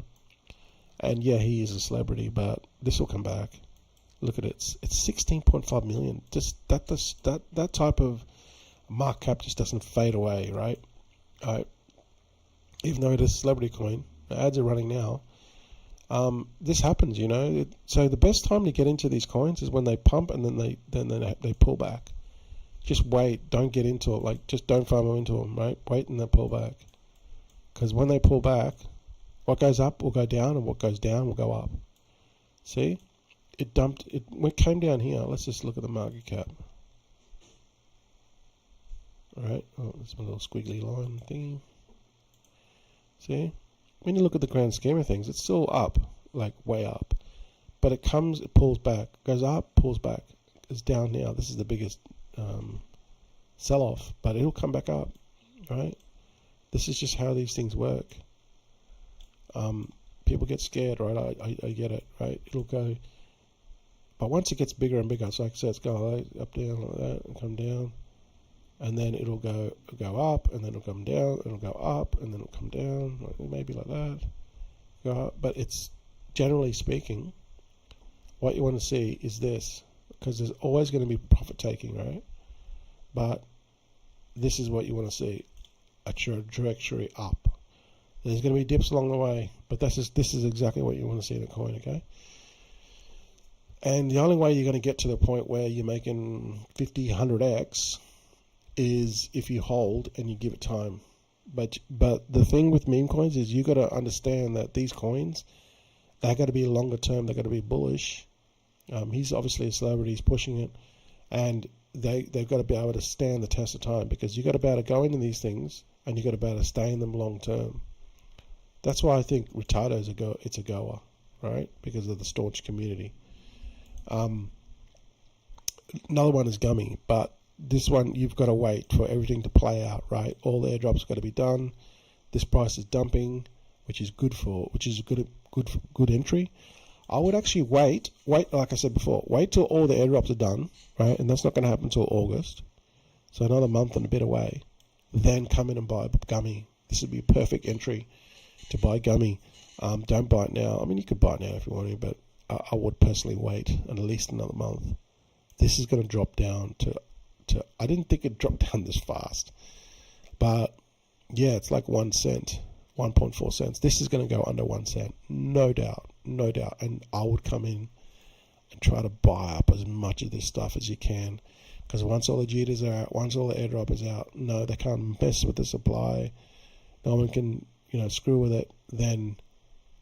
S1: And yeah, he is a celebrity, but this will come back. Look at it. It's 16.5 million. Just that type of market cap just doesn't fade away, right? Even though it is a celebrity coin, the ads are running now. This happens, So the best time to get into these coins is when they pump and then they pull back. Just wait. Don't get into it. Like, just don't FOMO into them, right? Wait and then pull back. Because when they pull back, what goes up will go down, and what goes down will go up. See? It came down here. Let's just look at the market cap. Alright. Oh, there's my little squiggly line thingy. See? When you look at the grand scheme of things, it's still up, like way up. But it pulls back, goes up, pulls back. It's down now. This is the biggest sell-off, but it'll come back up, right? This is just how these things work. People get scared, right? I get it, right? It'll go, but once it gets bigger and bigger, so like I said, it's go up, down, like that, and come down. And then it'll go up, and then it'll come down, and it'll go up, and then it'll come down, maybe like that. Go up. But it's, generally speaking, what you want to see is this, because there's always going to be profit taking, right? But this is what you want to see, a trajectory up. There's going to be dips along the way, but this is exactly what you want to see in a coin, okay? And the only way you're going to get to the point where you're making 50, 100x is if you hold and you give it time. But the thing with meme coins is you got to understand that these coins, they got to be longer term. They got to be bullish. He's obviously a celebrity. He's pushing it, and they've got to be able to stand the test of time, because you got to be able to go into these things and you got to be able to stay in them long term. That's why I think Retardo is it's a goer, right? Because of the staunch community. Another one is Gummy, but this one, you've got to wait for everything to play out, right? All the airdrops got to be done. This price is dumping, which is a good entry. I would actually wait, like I said before, wait till all the airdrops are done, right? And that's not going to happen until August. So another month and a bit away. Then come in and buy Gummy. This would be a perfect entry to buy Gummy. Don't buy it now. I mean, you could buy it now if you want to, but I would personally wait at least another month. This is going to drop down to I didn't think it'd drop down this fast, but Yeah, it's like 1 cent, 1.4 cents. This is going to go under 1 cent, no doubt, no doubt. And I would come in and try to buy up as much of this stuff as you can, because once all the jitters are out, once all the airdrop is out, no, they can't mess with the supply. No one can, screw with it. Then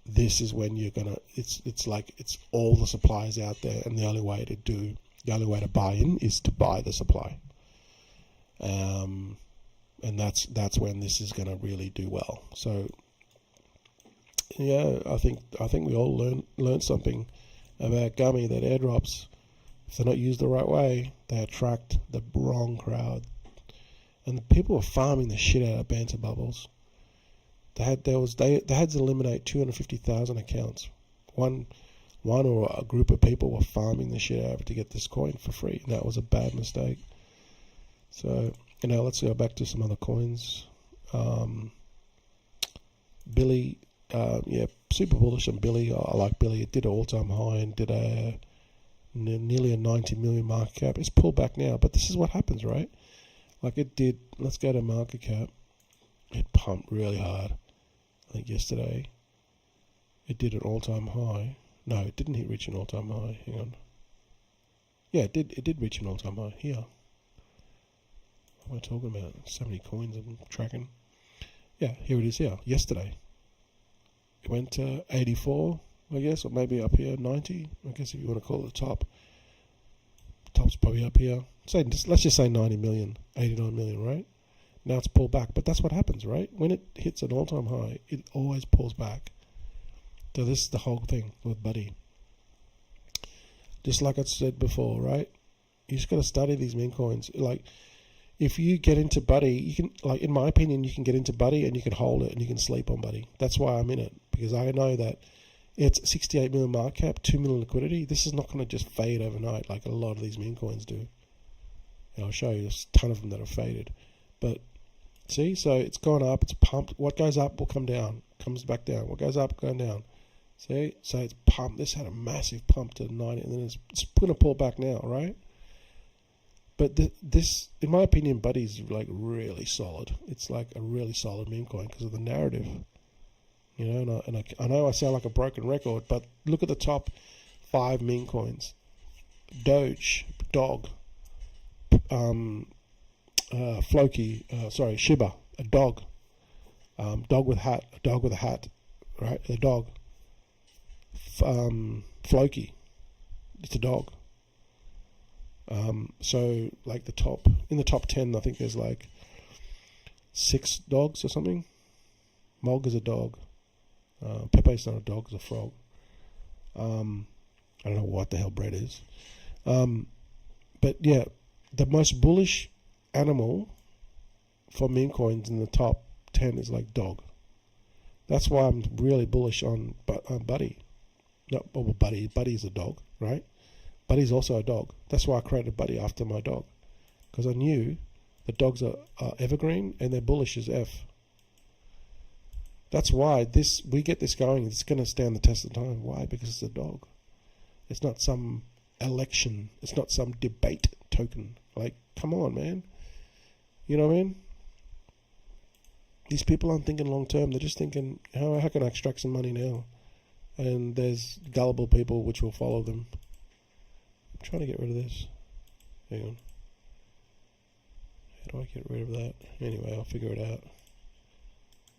S1: this is when you're gonna. It's like it's all the supplies out there, and the only way to buy in is to buy the supply. And that's when this is going to really do well. So, yeah, I think we all learned something about Gummy, that airdrops, if they're not used the right way, they attract the wrong crowd. And the people were farming the shit out of banter bubbles. They had to eliminate 250,000 accounts. One or a group of people were farming the shit out of it to get this coin for free, and that was a bad mistake. So, let's go back to some other coins. Billy, super bullish on Billy. I like Billy. It did an all-time high and did nearly a 90 million market cap. It's pulled back now, but this is what happens, right? Like it did. Let's go to market cap. It pumped really hard. I think yesterday it did an all-time high. No, it didn't reach an all-time high. Hang on. Yeah, it did reach an all-time high here. What am I talking about? So many coins I'm tracking. Yeah, here it is here. Yesterday. It went to 84, I guess, or maybe up here, 90. I guess if you want to call it the top. Top's probably up here. Let's just say 90 million, 89 million, right? Now it's pulled back. But that's what happens, right? When it hits an all-time high, it always pulls back. So this is the whole thing with Buddy. Just like I said before, right? You just got to study these meme coins. Like, if you get into Buddy, you can, like, in my opinion, you can get into Buddy and you can hold it and you can sleep on Buddy. That's why I'm in it, because I know that it's 68 million market cap, 2 million liquidity. This is not going to just fade overnight like a lot of these meme coins do. And I'll show you there's a ton of them that have faded. But see, so it's gone up, it's pumped. What goes up will come down, comes back down. What goes up, going down. See, so it's pumped. This had a massive pump to 90, and then it's going to pull back now, right? But this, in my opinion, Buddy's like really solid. It's like a really solid meme coin because of the narrative. And I know I sound like a broken record, but look at the top 5 meme coins. Doge, Dog, Floki, Shiba, a dog. Dog with hat, a dog with a hat, right? A dog. Floki, it's a dog. So like in the top 10, I think there's like 6 dogs or something. Mog is a dog. Pepe's not a dog, it's a frog. I don't know what the hell bread is. But yeah, the most bullish animal for meme coins in the top 10 is like dog. That's why I'm really bullish on Buddy. No, well, Buddy's a dog, right? Buddy's also a dog. That's why I created Buddy after my dog, because I knew that dogs are evergreen and they're bullish as F. That's why we get this going. It's going to stand the test of time. Why? Because it's a dog. It's not some election. It's not some debate token. Like, come on, man. You know what I mean? These people aren't thinking long term. They're just thinking, how can I extract some money now? And there's gullible people which will follow them. I'm trying to get rid of this. Hang on. How do I get rid of that? Anyway, I'll figure it out.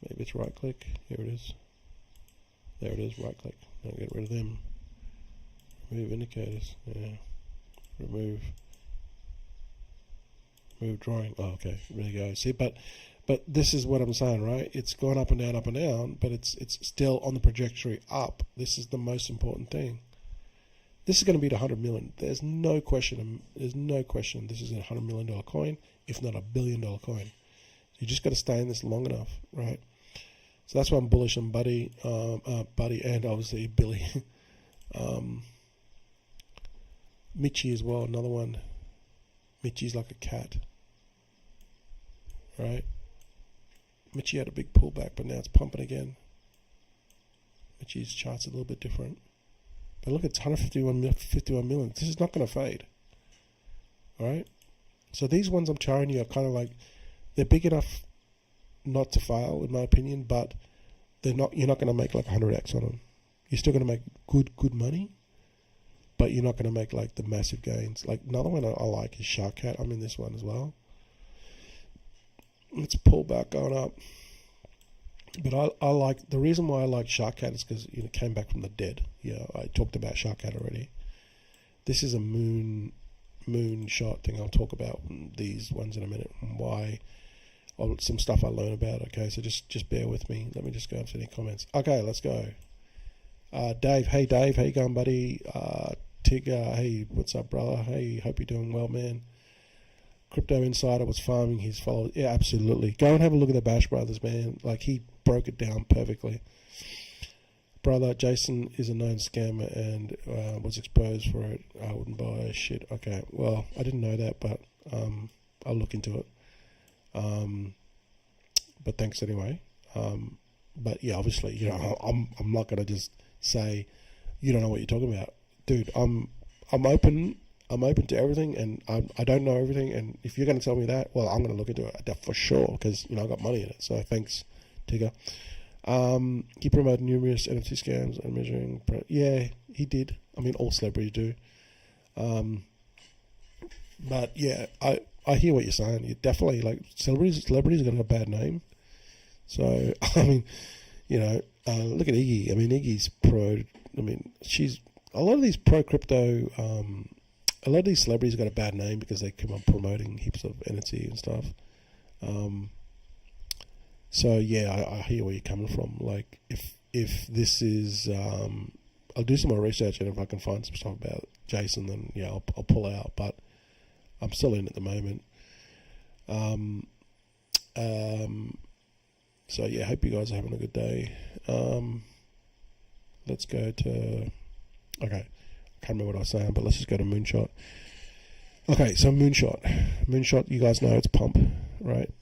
S1: Maybe it's right click. Here it is. There it is, right click. I'll get rid of them. Remove indicators. Yeah. Remove drawing. Oh, okay. There you go. See, but this is what I'm saying, right? It's gone up and down, but it's still on the trajectory up. This is the most important thing. This is going to be the 100 million. There's no question. This is a $100 million coin, if not $1 billion coin. You just got to stay in this long enough, right? So that's why I'm bullish on Buddy, and obviously Billy. Michi as well, another one. Michi's like a cat, right? Michi had a big pullback, but now it's pumping again. Michi's chart's a little bit different. But look, it's 51 million. This is not going to fade. All right? So these ones I'm showing you are kind of like, they're big enough not to fail in my opinion, but you're not going to make like 100x on them. You're still going to make good money, but you're not going to make like the massive gains. Like another one I like is Shark Cat. I'm in this one as well. Let's pull back going up. But I like, the reason why I like Shark Cat is because it came back from the dead. Yeah, I talked about Shark Cat already. This is a moon shot thing. I'll talk about these ones in a minute and why. Some stuff I learned about. Okay, so just bear with me. Let me just go into any comments. Okay, let's go. Dave, hey Dave, how you going, buddy? Tigger, hey, what's up, brother? Hey, hope you're doing well, man. Crypto Insider was farming his followers. Yeah, absolutely. Go and have a look at the Bash Brothers, man. Like, he broke it down perfectly. Brother, Jason is a known scammer and was exposed for it. I wouldn't buy shit. Okay, well, I didn't know that, but I'll look into it. But thanks anyway. But yeah, obviously, you know, I'm not gonna just say you don't know what you're talking about, dude. I'm open to everything, and I don't know everything. And if you're gonna tell me that, well, I'm gonna look into it for sure because you know I got money in it. So thanks, Tigger. He promoted numerous NFT scams and measuring. Yeah, he did. I mean, all celebrities do. But yeah, I hear what you're saying. You definitely, like, celebrities got a bad name. So I mean, you know, look at Iggy. I mean, Iggy's pro. I mean, she's a lot of these pro crypto. A lot of these celebrities got a bad name because they come up promoting heaps of NFT and stuff. So yeah, I hear where you're coming from. Like, if this is, I'll do some more research, and if I can find some stuff about Jason, then yeah, I'll pull out. But I'm still in at the moment. So yeah, hope you guys are having a good day. Let's go to, okay, I can't remember what I was saying, but let's just go to Moonshot. Okay, so Moonshot, you guys know it's pump, right?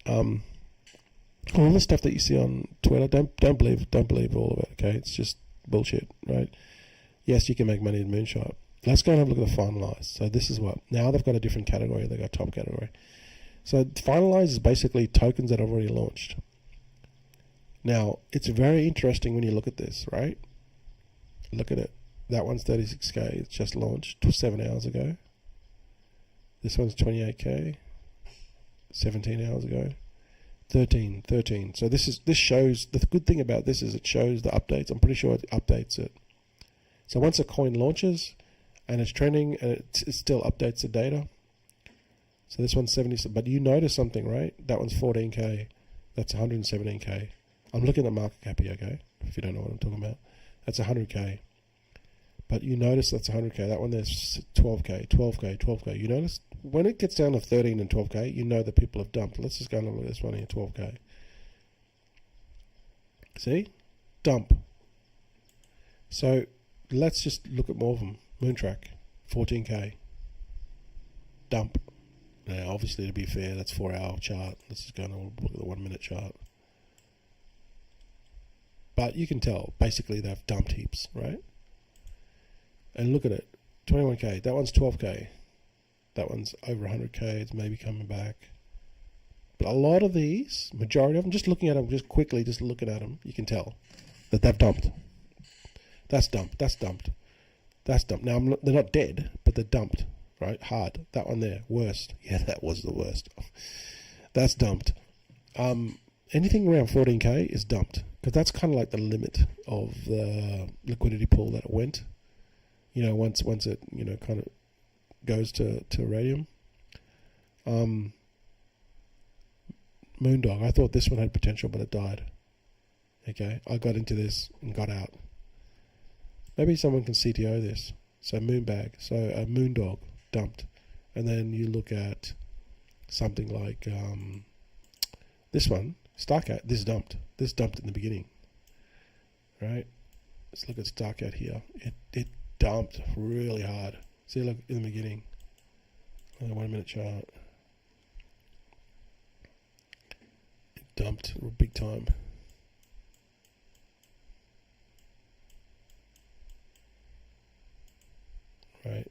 S1: All the stuff that you see on Twitter, don't believe all of it. Okay, it's just bullshit, right? Yes, you can make money in Moonshot. Let's go and have a look at the finalized. So this is what, now they've got a different category. They've got top category. So finalized is basically tokens that have already launched. Now, it's very interesting when you look at this, right? Look at it. That one's 36K. It's just launched 7 hours ago. This one's 28K. 17 hours ago. 13. So this shows, the good thing about this is it shows the updates. I'm pretty sure it updates it. So once a coin launches and it's trending, and it still updates the data. So this one's 70, but you notice something, right? That one's 14K. That's 117K. I'm looking at market cap here, okay? If you don't know what I'm talking about. That's 100K. But you notice that's 100K. That one there's 12K. You notice when it gets down to 13 and 12K, you know that people have dumped. Let's just go and look at this one here, 12K. See? Dump. So let's just look at more of them. Moontrack, 14K. Dump. Now, obviously, to be fair, that's 4-hour chart. Let's just go and look at the 1 minute chart. But you can tell, basically, they've dumped heaps, right? And look at it, 21K. That one's 12K. That one's over 100K. It's maybe coming back. But a lot of these, majority of them, just looking at them, just quickly, just looking at them, you can tell that they've dumped. That's dumped. Now, they're not dead, but they're dumped, right? Hard. That one there, worst. Yeah, that was the worst. That's dumped. Anything around 14K is dumped, because that's kind of like the limit of the liquidity pool that it went. You know, once it, you know, kind of goes to radium. Moondog, I thought this one had potential, but it died. Okay, I got into this and got out. Maybe someone can CTO this. So Moonbag, so Moondog, dumped. And then you look at something like this one, Starcat, this dumped. This dumped in the beginning. Right? Let's look at Starcat here. It dumped really hard. See, look, in the beginning. 1 minute chart. It dumped big time. Right.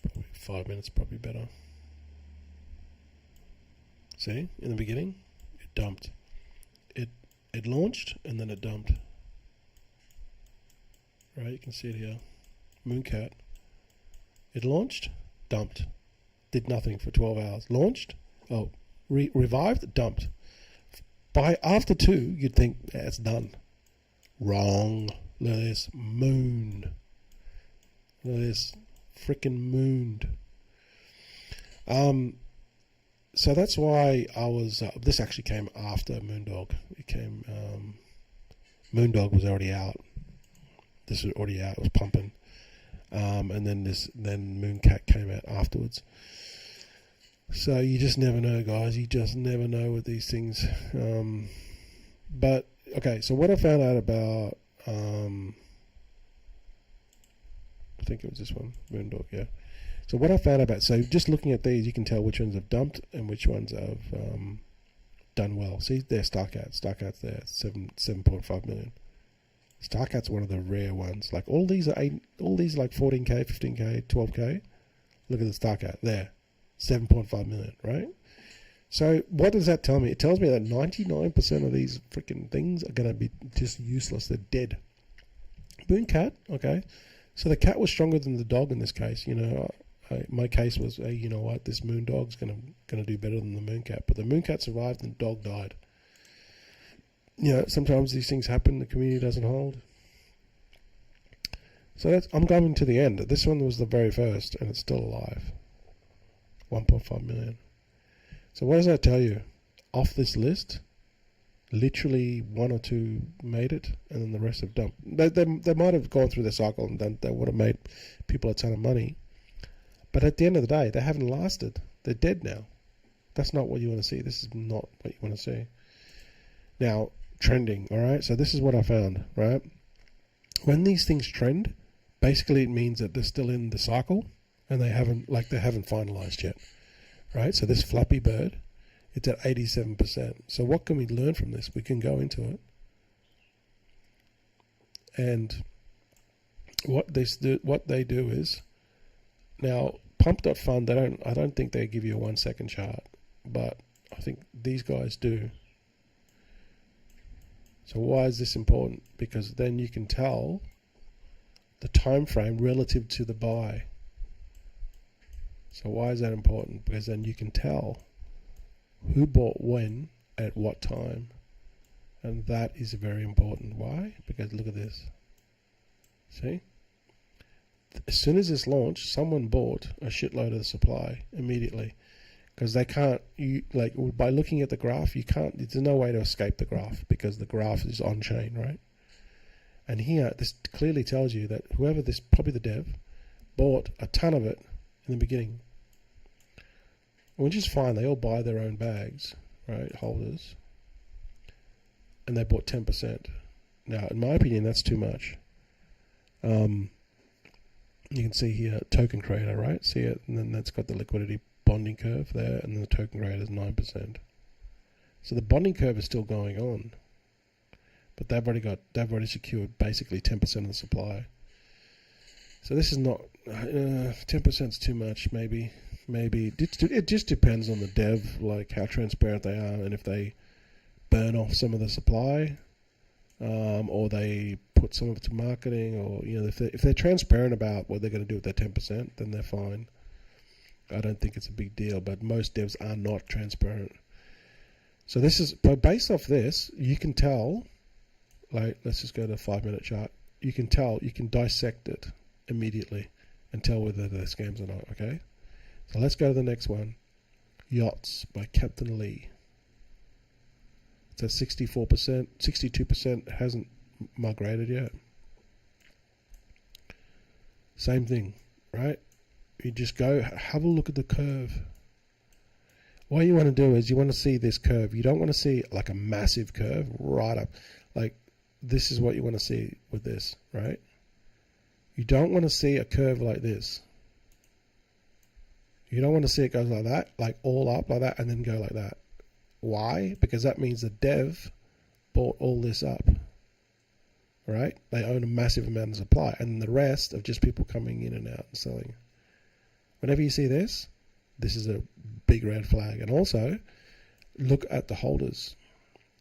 S1: Probably 5 minutes probably better. See, in the beginning, it dumped. It launched and then it dumped. Right, you can see it here. Mooncat. It launched, dumped. Did nothing for 12 hours. Launched, revived, dumped. By after 2, you'd think it's done. Wrong. Look at this. Moon. Look at this. Freaking mooned. So that's why I was. This actually came after Moondog. It came. Moondog was already out. This was already out. It was pumping. And then Mooncat came out afterwards. So you just never know, guys. You just never know with these things. But okay. So what I found out about. I think it was this one, Moondog. Yeah. So what I found about, so just looking at these, you can tell which ones have dumped and which ones have done well. See, there's StarCat. StarCat's there, 7.5 million. StarCat's one of the rare ones. Like all these are like 14K, 15K, 12K. Look at the StarCat there, 7.5 million, right? So what does that tell me? It tells me that 99% of these freaking things are going to be just useless. They're dead. Mooncat, okay. So the cat was stronger than the dog in this case. You know, my case was, hey, you know what, this Moondog's gonna do better than the Mooncat. But the Mooncat survived and the dog died. You know, sometimes these things happen. The community doesn't hold. So I'm coming to the end. This one was the very first, and it's still alive. 1.5 million. So what does that tell you? Off this list, literally 1 or 2 made it, and then the rest have dumped. They might have gone through the cycle and then they would have made people a ton of money. But at the end of the day, they haven't lasted. They're dead now. That's not what you want to see. This is not what you want to see. Now, trending, all right? So this is what I found, right? When these things trend, basically it means that they're still in the cycle and they haven't finalized yet, right? So this Flappy Bird, it's at 87%. So what can we learn from this? We can go into it. And what they do is, now Pump.fund, I don't think they give you a 1 second chart, but I think these guys do. So why is this important? Because then you can tell the time frame relative to the buy. So why is that important? Because then you can tell who bought when at what time, and that is very important. Why? Because look at this. See, as soon as this launched, someone bought a shitload of the supply immediately, because they can't. By looking at the graph, you can't. There's no way to escape the graph because the graph is on chain, right? And here, this clearly tells you that whoever this, probably the dev, bought a ton of it in the beginning. Which is fine. They all buy their own bags, right? Holders. And they bought 10%. Now, in my opinion, that's too much. You can see here, token creator, right? See it? And then that's got the liquidity bonding curve there, and then the token creator is 9%. So the bonding curve is still going on. But they've already secured basically 10% of the supply. So this is not, 10% is too much, maybe. It just depends on the dev, like how transparent they are, and if they burn off some of the supply, or they put some of it to marketing, or if they're transparent about what they're going to do with their 10%, then they're fine. I don't think it's a big deal, but most devs are not transparent. So this is, but based off this, you can tell. Like, let's just go to a 5-minute chart. You can tell, you can dissect it immediately and tell whether they're scams or not. Okay. So let's go to the next one. Yachts by Captain Lee. It's at 64%. 62% hasn't migrated yet. Same thing, right? You just go, have a look at the curve. What you want to do is you want to see this curve. You don't want to see like a massive curve right up. Like, this is what you want to see with this, right? You don't want to see a curve like this. You don't want to see it go like that, like all up like that, and then go like that. Why? Because that means the dev bought all this up, right? They own a massive amount of supply, and the rest of just people coming in and out and selling. Whenever you see this is a big red flag. And also, look at the holders.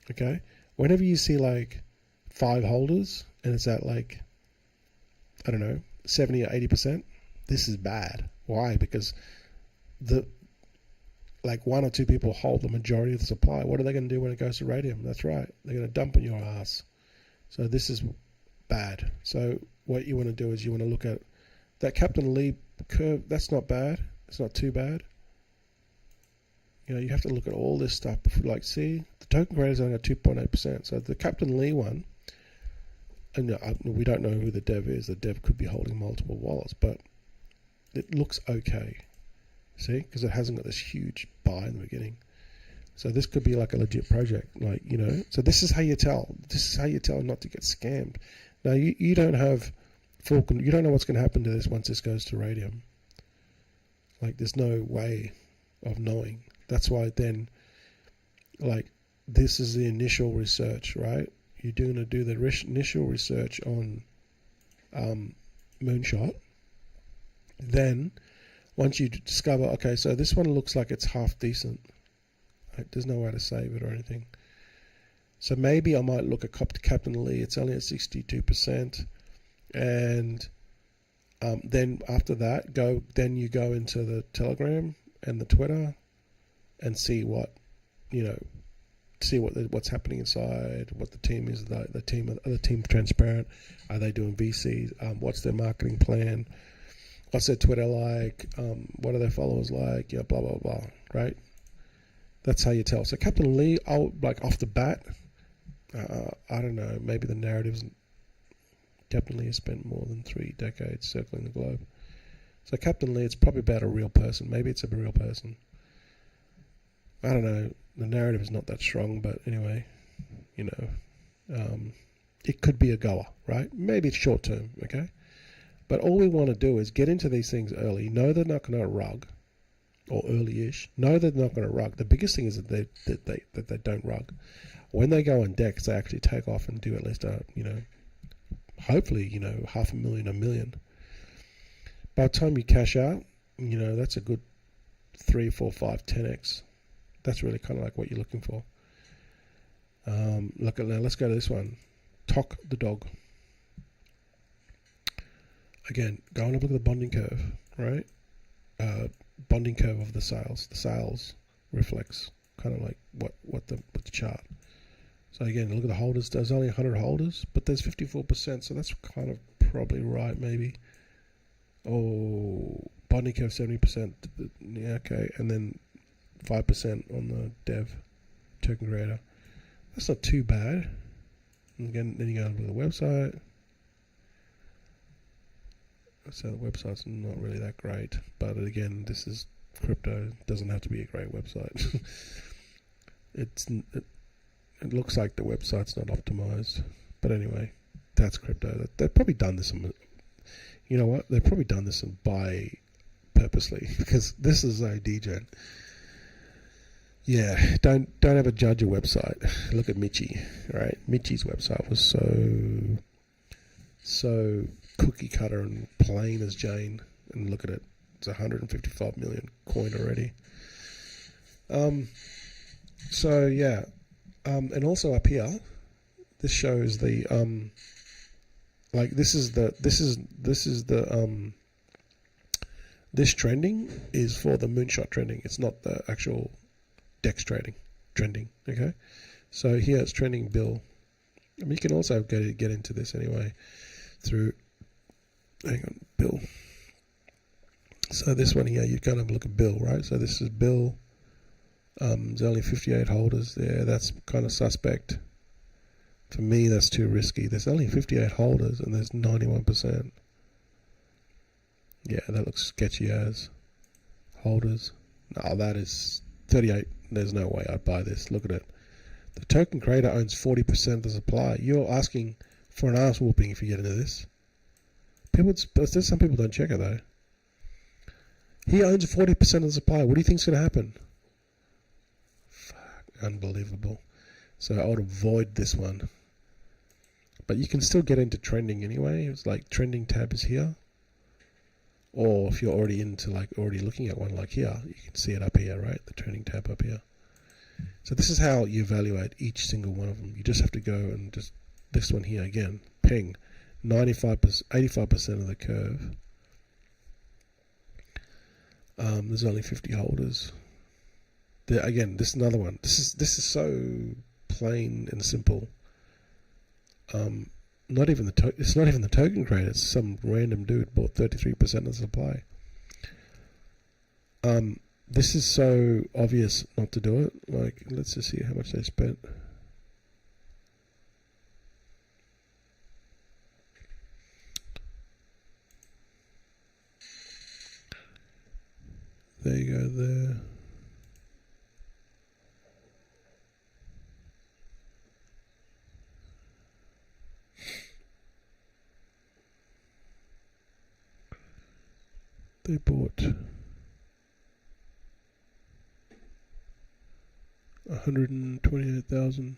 S1: Okay? Whenever you see like 5 holders and it's at like, I don't know, 70 or 80%, this is bad. Why? Because like 1 or 2 people hold the majority of the supply. What are they going to do when it goes to radium? That's right. They're going to dump on your ass. So this is bad. So what you want to do is you want to look at that Captain Lee curve. That's not bad. It's not too bad. You know, you have to look at all this stuff. Like, see, the token creator's only got 2.8%. So the Captain Lee one, and we don't know who the dev is. The dev could be holding multiple wallets, but it looks okay. See, because it hasn't got this huge buy in the beginning. So this could be like a legit project, like, you know. So this is how you tell. This is how you tell not to get scammed. Now you don't have you don't know what's going to happen to this once this goes to radium. Like, there's no way of knowing. That's why then, like, this is the initial research, right? You're going to do the initial research on Moonshot. Then, once you discover, okay, so this one looks like it's half decent. Right? There's no way to save it or anything. So maybe I might look at Captain Lee. It's only at 62%. And then after that, you go into the Telegram and the Twitter and see what, you know, what's happening inside, what the team is. Are the team transparent? Are they doing VCs? What's their marketing plan? What's their Twitter like? What are their followers like? Yeah, blah, blah, blah, right? That's how you tell. So Captain Lee, like off the bat, I don't know, maybe the narrative's Captain Lee has spent more than 3 decades circling the globe. So Captain Lee, it's probably about a real person. Maybe it's a real person. I don't know. The narrative is not that strong, but anyway, you know, it could be a goer, right? Maybe it's short term, okay? But all we want to do is get into these things early. Know they're not going to rug, or early-ish. Know they're not going to rug. The biggest thing is that they don't rug. When they go on decks, they actually take off and do at least you know, hopefully, you know, 500,000, 1 million. By the time you cash out, you know, that's a good 3, 4, 5, 10x. That's really kind of like what you're looking for. Look at now. Let's go to this one. Tok the dog. Again, go and look at the bonding curve, right? Bonding curve of the sales. The sales reflects kind of like what the chart. So again, look at the holders. There's only 100 holders, but there's 54%. So that's kind of probably right, maybe. Oh, bonding curve 70%. Yeah, okay, and then 5% on the dev token creator. That's not too bad. And again, then you go to the website. So the website's not really that great, but again, this is crypto. It doesn't have to be a great website. It looks like the website's not optimized, but anyway, that's crypto. They've probably done this. You know what? They've probably done this by purposely, because this is a degen. Yeah, don't ever judge a website. Look at Michi, right? Michi's website was so cookie cutter and plain as Jane, and look at it. It's 155 million coin already. So yeah, and also up here, this shows the like this trending is for the Moonshot trending. It's not the actual DEX trending. Okay, so here it's trending bill. I mean, you can also get into this anyway through. Hang on, bill. So this one here, you kind of look at bill, right? So this is bill. There's only 58 holders there. That's kind of suspect. For me, that's too risky. There's only 58 holders and there's 91%. Yeah, that looks sketchy as holders. No, that is 38. There's no way I'd buy this. Look at it. The token creator owns 40% of the supply. You're asking for an ass whooping if you get into this. Some people don't check it though. He owns 40% of the supply. What do you think's going to happen? Fuck, unbelievable. So I would avoid this one. But you can still get into trending anyway. It's like trending tab is here. Or if you're already already looking at one like here, you can see it up here, right? The trending tab up here. So this is how you evaluate each single one of them. You just have to go and just, this one here again, ping, 95%, 85% of the curve. There's only 50 holders. Again, this is another one. This is so plain and simple. Not even it's not even the token creator. It's some random dude bought 33% of the supply. This is so obvious not to do it. Like, let's just see how much they spent. There you go there. They bought 128,000.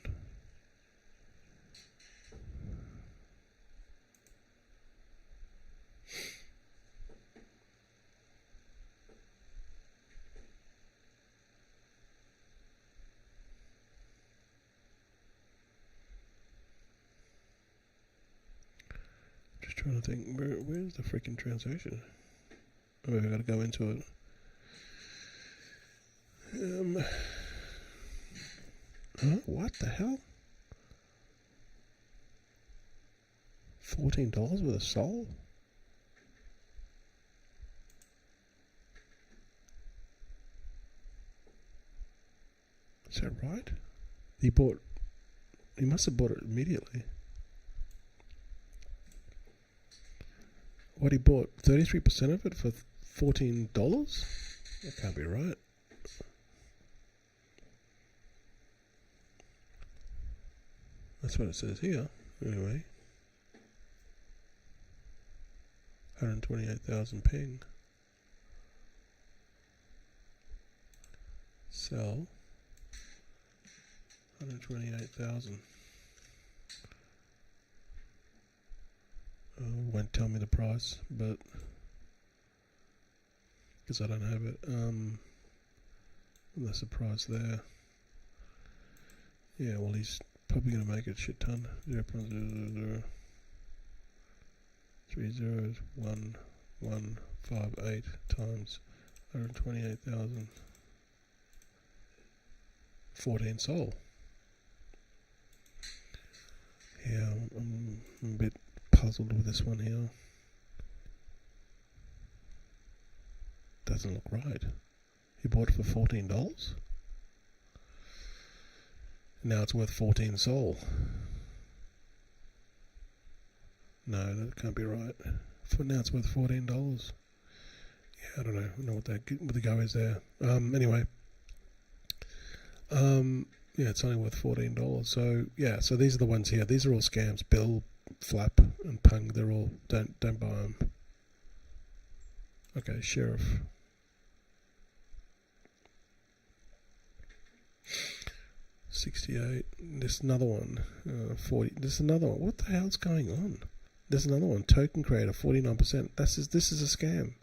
S1: Just trying to think, where's the freaking transaction? Oh, I gotta go into it. What the hell? $14 with a soul? Is that right? He must have bought it immediately. What, he bought 33% of it for $14? That can't be right. That's what it says here. Anyway, 128,000 ping. Sell 128,000. Won't tell me the price, but because I don't have it. That's the price there. Yeah, well, he's probably going to make it a shit ton. 0.000. 3 zeros, 1158 times 128,000. 14 sol. Yeah, I'm a bit puzzled with this one here. Doesn't look right. He bought it for $14. Now it's worth 14 sol. No, that can't be right. For now it's worth $14. Yeah, I don't know what the go is there. Anyway. Yeah, it's only worth $14. So yeah, so these are the ones here. These are all scams. Bill, Flap, and Pung. They're all don't buy them. Okay, Sheriff. $68. There's another one. 40. There's another one. What the hell's going on? There's another one. Token creator, 49%. This is a scam.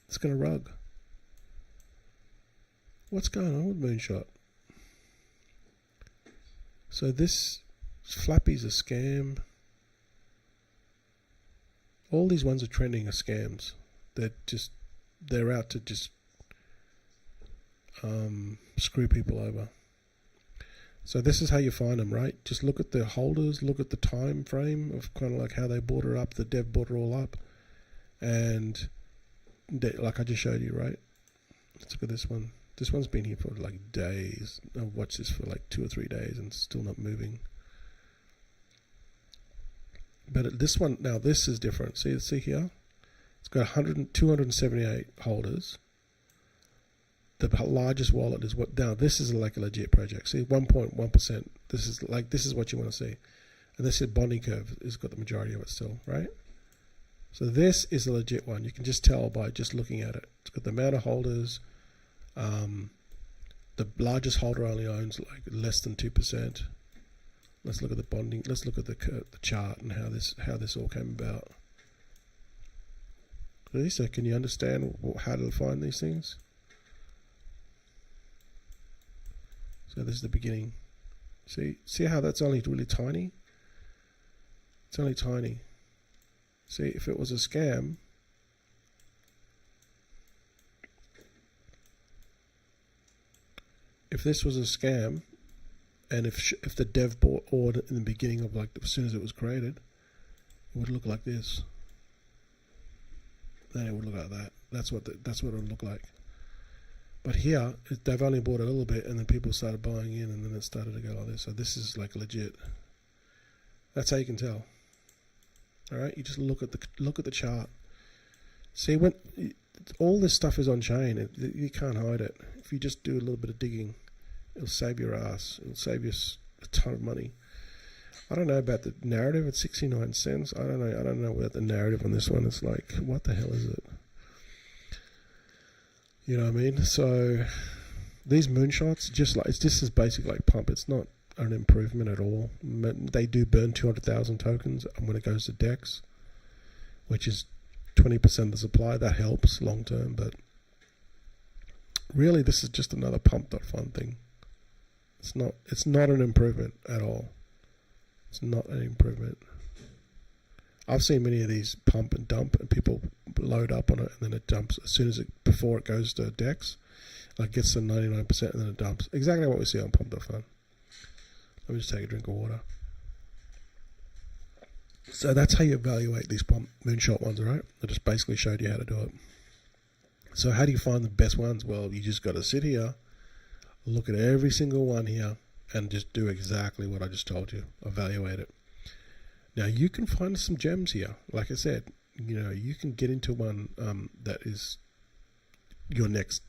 S1: It's gonna rug. What's going on with Moonshot? So this Flappy's a scam. All these ones are trending are scams. They're out to just screw people over. So this is how you find them, right? Just look at the holders, look at the time frame of kind of like how they bought her up, the dev bought her all up, and like I just showed you, right? Let's look at this one. This one's been here for like days. I've watched this for like 2 or 3 days and still not moving. But this one, now this is different. See here? It's got 278 holders. The largest wallet is what, now this is like a legit project. See, 1.1%. This is what you want to see. And this is bonding curve has got the majority of it still, right? So this is a legit one. You can just tell by just looking at it. It's got the amount of holders. The largest holder only owns like less than 2%. Let's look at the bonding. Let's look at the chart and how this all came about. Really? So can you understand how to find these things? So this is the beginning. See how that's only really tiny? It's only tiny. See, if it was a scam, if this was a scam, and if the dev order in the beginning of, like, as soon as it was created, it would look like this. Then it would look like that. That's what it would look like. But here, they've only bought a little bit, and then people started buying in, and then it started to go like this. So this is like legit. That's how you can tell. All right, you just look at the chart. See, when all this stuff is on chain, you can't hide it. If you just do a little bit of digging, it'll save your ass. It'll save you a ton of money. I don't know about the narrative at 69 cents. I don't know about the narrative on this one. It's like, what the hell is it? You know what I mean? So these moonshots, this is basically like pump. It's not an improvement at all. They do burn 200,000 tokens when it goes to DEX, which is 20% of the supply. That helps long term, but really this is just another pump.fun thing. It's not an improvement at all. It's not an improvement. I've seen many of these pump and dump, and people load up on it, and then it dumps before it goes to DEX. Like, gets to 99%, and then it dumps. Exactly what we see on pump.fun. Let me just take a drink of water. So that's how you evaluate these pump moonshot ones, right? I just basically showed you how to do it. So how do you find the best ones? Well, you just got to sit here, look at every single one here, and just do exactly what I just told you. Evaluate it. Now, you can find some gems here. Like I said, you can get into one that is your next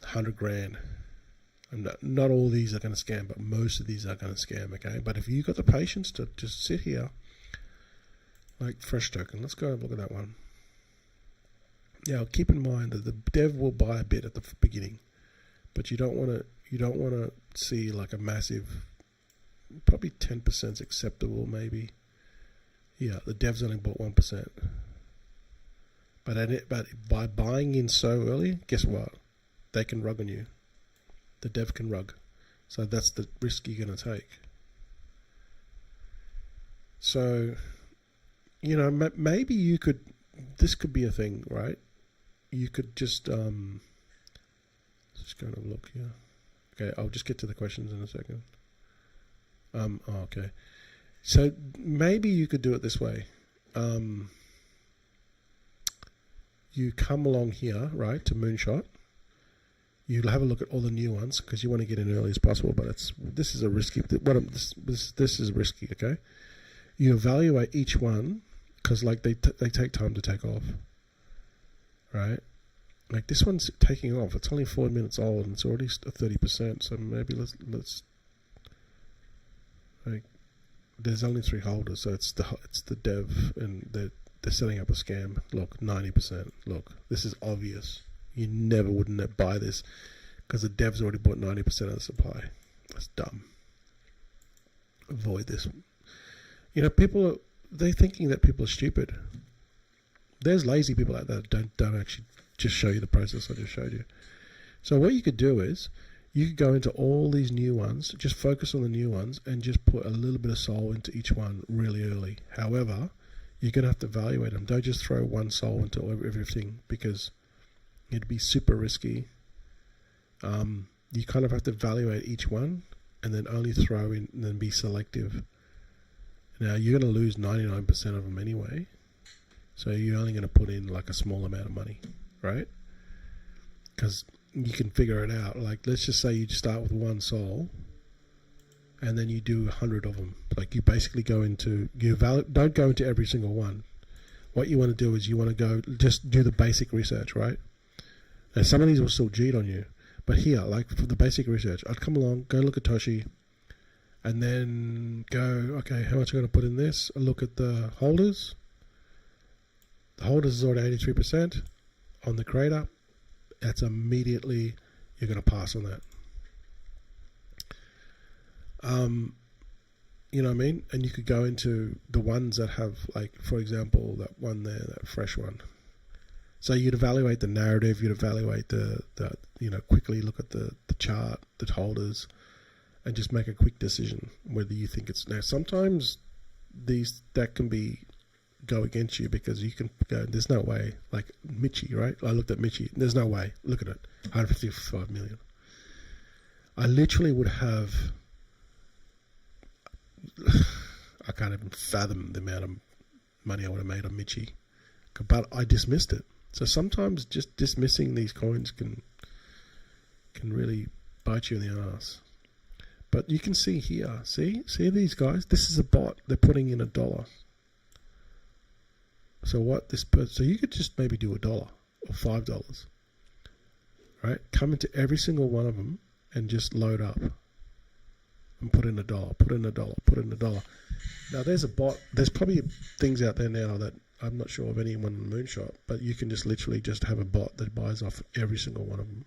S1: 100 grand. And not all these are going to scam, but most of these are going to scam, okay? But if you've got the patience to just sit here, like Fresh Token, let's go and look at that one. Now, keep in mind that the dev will buy a bit at the beginning, but you don't want to see like a massive. Probably 10% is acceptable, maybe. Yeah, the devs only bought 1%. But by buying in so early, guess what? They can rug on you. The dev can rug. So that's the risk you're going to take. So, maybe you could. This could be a thing, right? You could just go and have a look here. Okay, I'll just get to the questions in a second. Okay. So maybe you could do it this way. You come along here, right, to Moonshot. You'll have a look at all the new ones because you want to get in early as possible. But this is a risky. This is risky. Okay. You evaluate each one because they take time to take off. Right. Like this one's taking off. It's only 4 minutes old and it's already 30%. So maybe let's. Like, there's only 3 holders, so it's the dev, and they're setting up a scam. Look, 90%. Look, this is obvious. You never wouldn't buy this because the dev's already bought 90% of the supply. That's dumb. Avoid this. They're thinking that people are stupid. There's lazy people out there that don't actually just show you the process I just showed you. So what you could do is, you could go into all these new ones, just focus on the new ones, and just put a little bit of soul into each one really early. However, you're going to have to evaluate them. Don't just throw one soul into everything because it'd be super risky. You kind of have to evaluate each one and then only throw in and then be selective. Now, you're going to lose 99% of them anyway, so you're only going to put in like a small amount of money, right? Because you can figure it out. Like, let's just say you start with 1 soul and then you do 100 of them. Like, you basically don't go into every single one. What you want to do is you want to go just do the basic research, right? Now, some of these will still cheat on you, but here, like for the basic research, I'd come along, go look at Toshi, and then go, okay, how much am I going to put in this? I look at the holders. The holders is already 83% on the creator. That's immediately, you're going to pass on that. You know what I mean? And you could go into the ones that have, like, for example, that one there, that fresh one. So you'd evaluate the narrative, you'd evaluate the quickly look at the chart, the holders, and just make a quick decision whether you think it's. Now, sometimes that can go against you because you can go, there's no way. Like Michi, right? I looked at Michi. There's no way. Look at it. 155 million. I literally would have. I can't even fathom the amount of money I would have made on Michi. But I dismissed it. So sometimes just dismissing these coins can really bite you in the ass. But you can see here, see these guys? This is a bot. They're putting in $1. So you could just maybe do $1 or $5, right? Come into every single one of them and just load up and put in $1, put in $1, put in $1. Now there's a bot. There's probably things out there now that I'm not sure of anyone in the Moonshot, but you can just literally just have a bot that buys off every single one of them.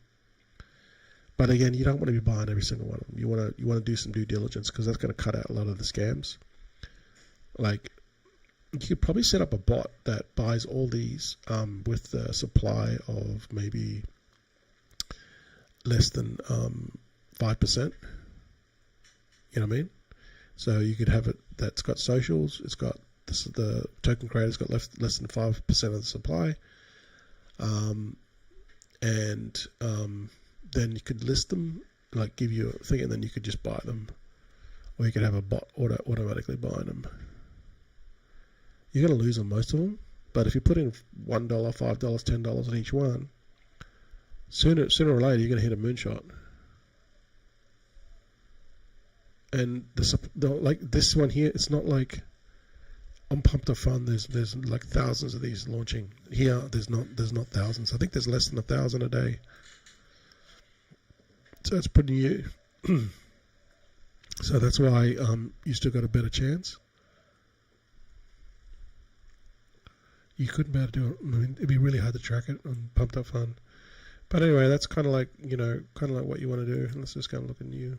S1: But again, you don't want to be buying every single one of them. You want to do some due diligence because that's going to cut out a lot of the scams. Like, you could probably set up a bot that buys all these with the supply of maybe less than 5%. You know what I mean? So you could have it that's got socials. It's got the token creator's got less than 5% of the supply, then you could list them, like give you a thing, and then you could just buy them, or you could have a bot automatically buying them. You're going to lose on most of them, but if you put in $1, $5, $10 on each one, sooner or later you're going to hit a moonshot. And like this one here, it's not like on Pumped Up Fund. There's like thousands of these launching. Here, there's not thousands. I think there's less than 1,000 a day. So it's pretty new. So that's why you still got a better chance. You couldn't be able to do it. I mean, it'd be really hard to track it on Pumped Up Fund. But anyway, that's kind of like what you want to do. Let's just go and look at new.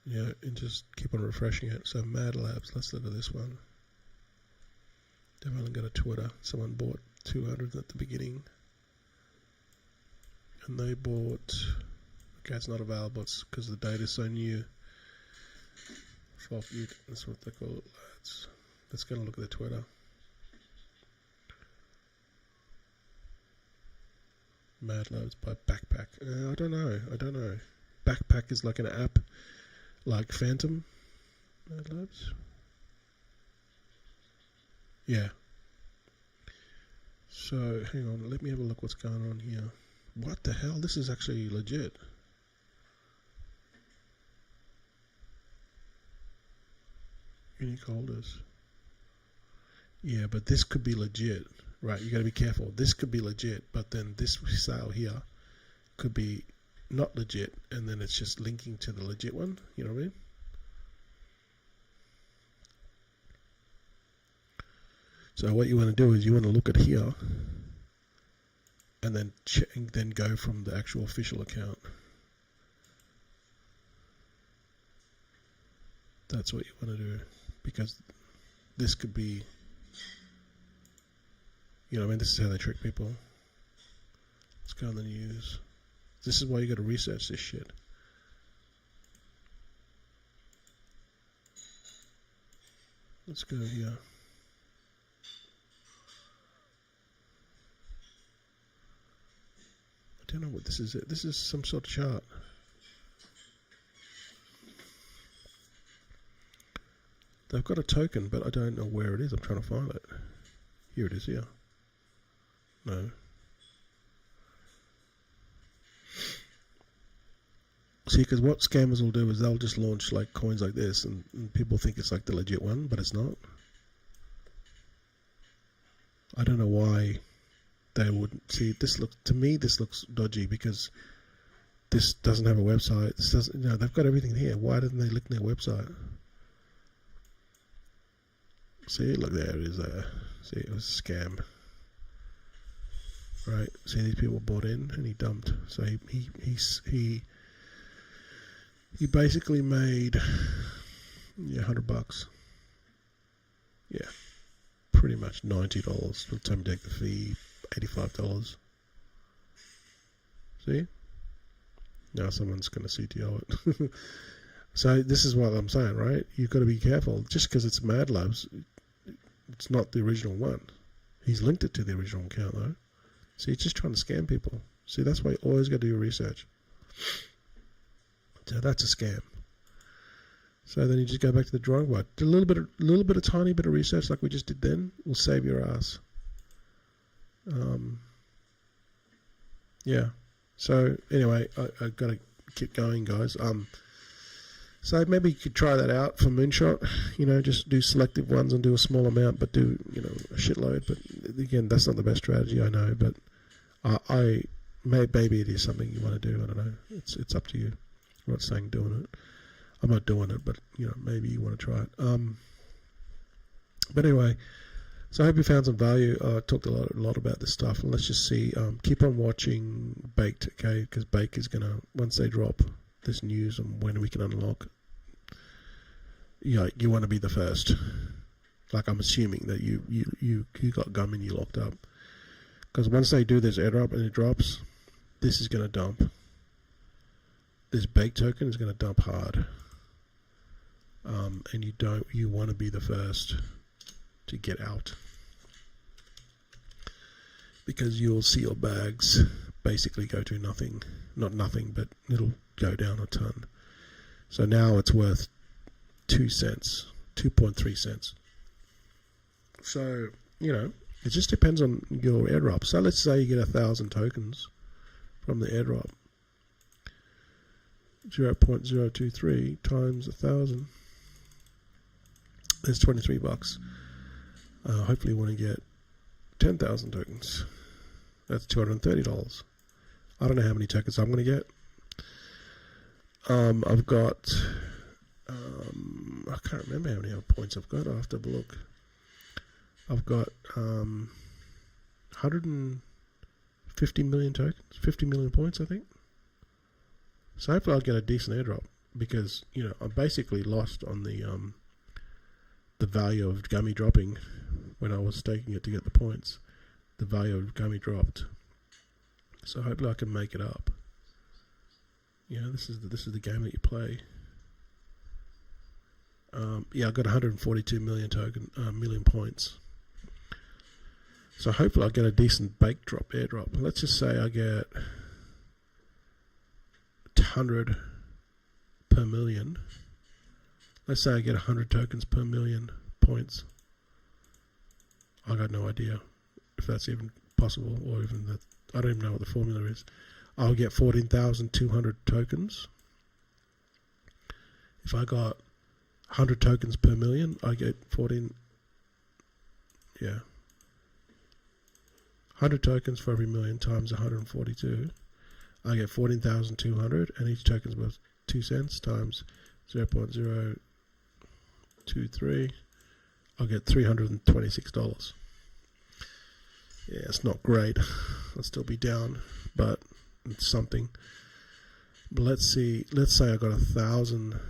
S1: Yeah, and just keep on refreshing it. So Mad Labs, let's look at this one. They've only got a Twitter. Someone bought 200 at the beginning. And they bought, okay, it's not available, it's because the data's so new. That's what they call it, lads. Let's go and look at the Twitter. Mad Labs by Backpack. I don't know. Backpack is like an app. Like Phantom Mad Labs? Yeah. So, hang on, let me have a look what's going on here. What the hell? This is actually legit. Unique holders. Yeah, but this could be legit. Right, you got to be careful. This could be legit, but then this sale here could be not legit, and then it's just linking to the legit one. You know what I mean? So what you want to do is you want to look at here, and then go from the actual official account. That's what you want to do, because this could be, you know what I mean? This is how they trick people. Let's go on the news. This is why you got to research this shit. Let's go here. I don't know what this is. This is some sort of chart. They've got a token, but I don't know where it is. I'm trying to find it. Here it is, here. No. See, because what scammers will do is they'll just launch like coins like this, and people think it's like the legit one, but it's not. I don't know why they would see this. To me, this looks dodgy because this doesn't have a website. This doesn't. They've got everything here. Why didn't they link their website? See, look, there it is. There. See, it was a scam. Right. See, these people bought in and he dumped. So he You basically made $100. Yeah, pretty much $90 by the time you take the fee. $85. See? Now someone's going to CTO it. So this is what I'm saying, right? You've got to be careful. Just because it's Mad Labs, it's not the original one. He's linked it to the original account, though. So he's just trying to scam people. See, that's why you always got to do your research. So that's a scam. So then you just go back to the drawing board. Do a tiny bit of research like we just did then will save your ass. Yeah. So anyway, I got to keep going, guys. So maybe you could try that out for Moonshot. Just do selective ones and do a small amount, but do a shitload. But again, that's not the best strategy, I know. But maybe it is something you want to do. I don't know. It's up to you. I'm not saying doing it. I'm not doing it, but maybe you want to try it. But anyway, so I hope you found some value. I talked a lot about this stuff, and let's just see. Keep on watching Baked, okay? Because Baked is gonna, once they drop this news on when we can unlock, you want to be the first. Like I'm assuming that you got gum and you locked up, because once they do this airdrop and it drops, this is gonna dump. This Baked token is gonna dump hard. And you want to be the first to get out, because you'll see your bags basically go to nothing. Not nothing, but it'll go down a ton. So now it's worth 2 cents, 2.3 cents. So it just depends on your airdrop. So let's say you get 1,000 tokens from the airdrop. 0.023 times 1,000. There's $23. Hopefully you want to get 10,000 tokens. That's $230. I don't know how many tokens I'm going to get. I've got, I can't remember how many points I've got. I'll have to have a look. I've got 150 million tokens, 50 million points, I think. So hopefully I'll get a decent airdrop, because I'm basically lost on the value of Gummy dropping. When I was staking it to get the points, the value of Gummy dropped. So hopefully I can make it up. This is the game that you play. I got 142 million million points. So hopefully I'll get a decent airdrop. Let's just say I get 100 per million. Let's say I get 100 tokens per million points. I got no idea if that's even possible, or even that. I don't even know what the formula is. I'll get 14,200 tokens. If I got 100 tokens per million, I get 100 tokens for every million times 142. I get 14,200, and each token's worth 2 cents times 0.023. I'll get $326. Yeah, it's not great. I'll still be down, but it's something. But let's see. Let's say I got 1,000.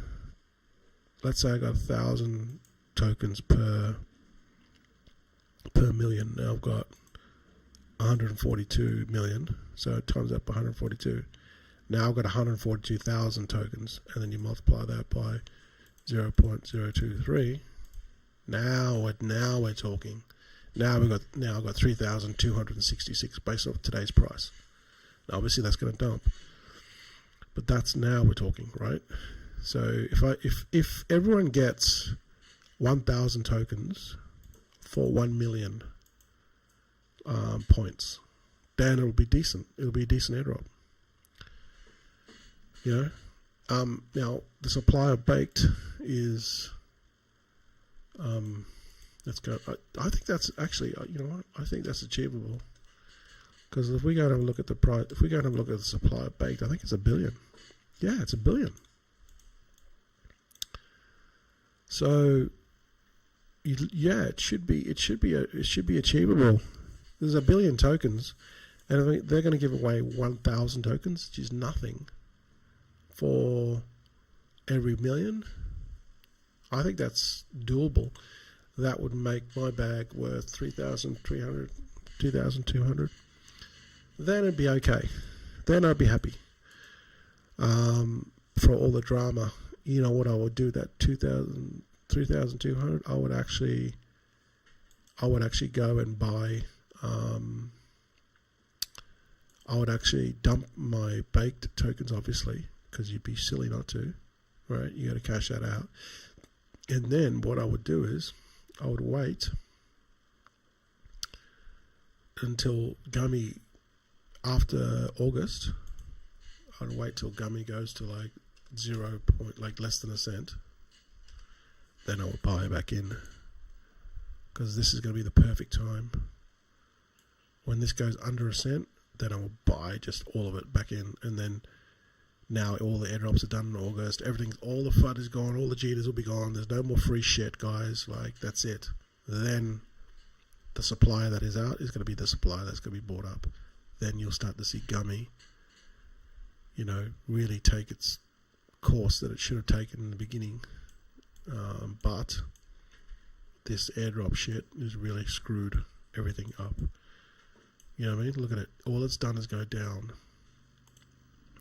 S1: Let's say I got 1,000 tokens per million. Now I've got 142 million. So times that by 142. Now I've got 142,000 tokens, and then you multiply that by 0.023. Now we're talking. Now I've got 3,266 based off today's price. Now obviously that's going to dump, but that's now we're talking, right? So if everyone gets 1,000 tokens for 1 million points, then it'll be decent. It'll be a decent airdrop. Now the supply of Baked is. Let's go. I think that's actually, I think that's achievable. Because if we go and have a look at the price, if we go and have a look at the supply of Baked, I think it's $1 billion. Yeah, it's $1 billion. So, it should be achievable. There's 1 billion tokens, and I think they're going to give away 1,000 tokens, which is nothing, for every million. I think that's doable. That would make my bag worth 3,300, 2,200. Then it'd be okay. Then I'd be happy. For all the drama, you know what I would do? That 2,000, 3,200. I would actually go and buy. I would actually dump my baked tokens, obviously, because you'd be silly not to, right? You got to cash that out. And then what I would do is I would wait until Gummy, after August, I'd wait till Gummy goes to like 0 point, like less than a cent. Then I would buy it back in, because this is going to be the perfect time. When this goes under a cent, then I will buy just all of it back in, and then now all the airdrops are done in August. All the FUD is gone, all the jitters will be gone. There's no more free shit, guys. Like, that's it. Then the supply that is out is going to be the supply that's going to be bought up. Then you'll start to see Gummy, you know, really take its course that it should have taken in the beginning. But this airdrop shit has really screwed everything up. You know what I mean? Look at it. All it's done is go down.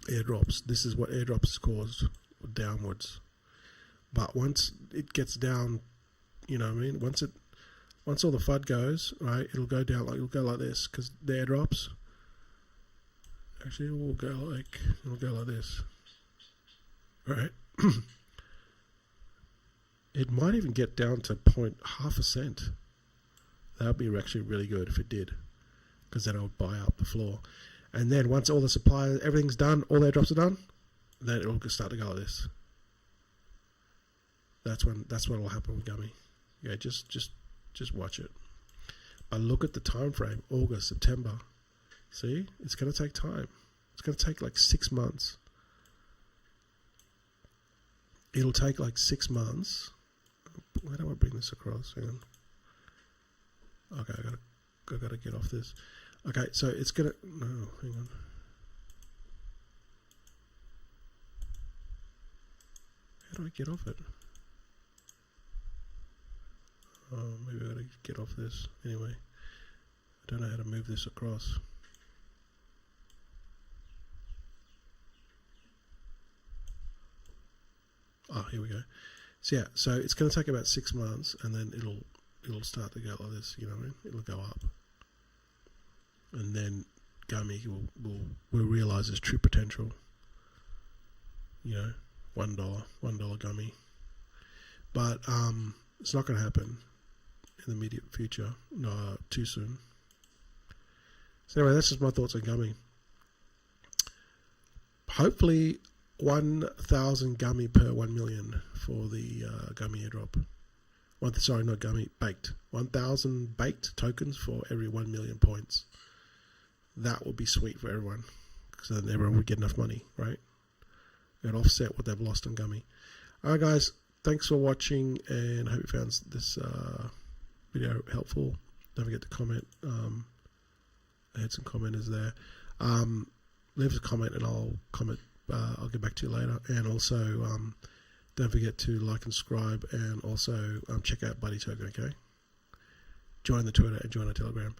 S1: Airdrops. This is what airdrops caused, downwards. But once it gets down, you know what I mean? Once all the FUD goes, right, it'll go down, like, it'll go like this, because the airdrops, actually, it'll go like this, right? It might even get down to half a cent. That would be actually really good if it did, because then I would buy up the floor. And then once all the supply, everything's done, all the airdrops are done, then it'll start to go like this. That's what will happen with Gummy. Yeah, just watch it. But look at the time frame: August, September. See, it's going to take time. It's going to take like 6 months. It'll take like 6 months. Where do I bring this across? Hang on. Okay, I gotta get off this. Okay, so it's gonna, no, hang on. How do I get off it? Oh, maybe I gotta get off this. Anyway, I don't know how to move this across. Oh, here we go. So yeah, so it's going to take about 6 months, and then it'll start to go like this. You know what I mean? It'll go up, and then Gummy will realize its true potential. You know, $1 Gummy, but it's not going to happen in the immediate future. No, too soon. So anyway, that's just my thoughts on Gummy. Hopefully 1,000 Gummy per 1 million for the Gummy airdrop. Sorry, not Gummy, baked. 1,000 baked tokens for every 1 million points. That would be sweet for everyone, because then everyone would get enough money, right? It would offset what they've lost on Gummy. Alright guys, thanks for watching, and I hope you found this video helpful. Don't forget to comment. I had some commenters there. Leave us a comment and I'll comment. I'll get back to you later. And also, don't forget to like and subscribe, and also check out Buddy Token, okay? Join the Twitter and join our Telegram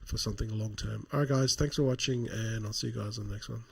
S1: for something long term. Alright guys, thanks for watching, and I'll see you guys on the next one.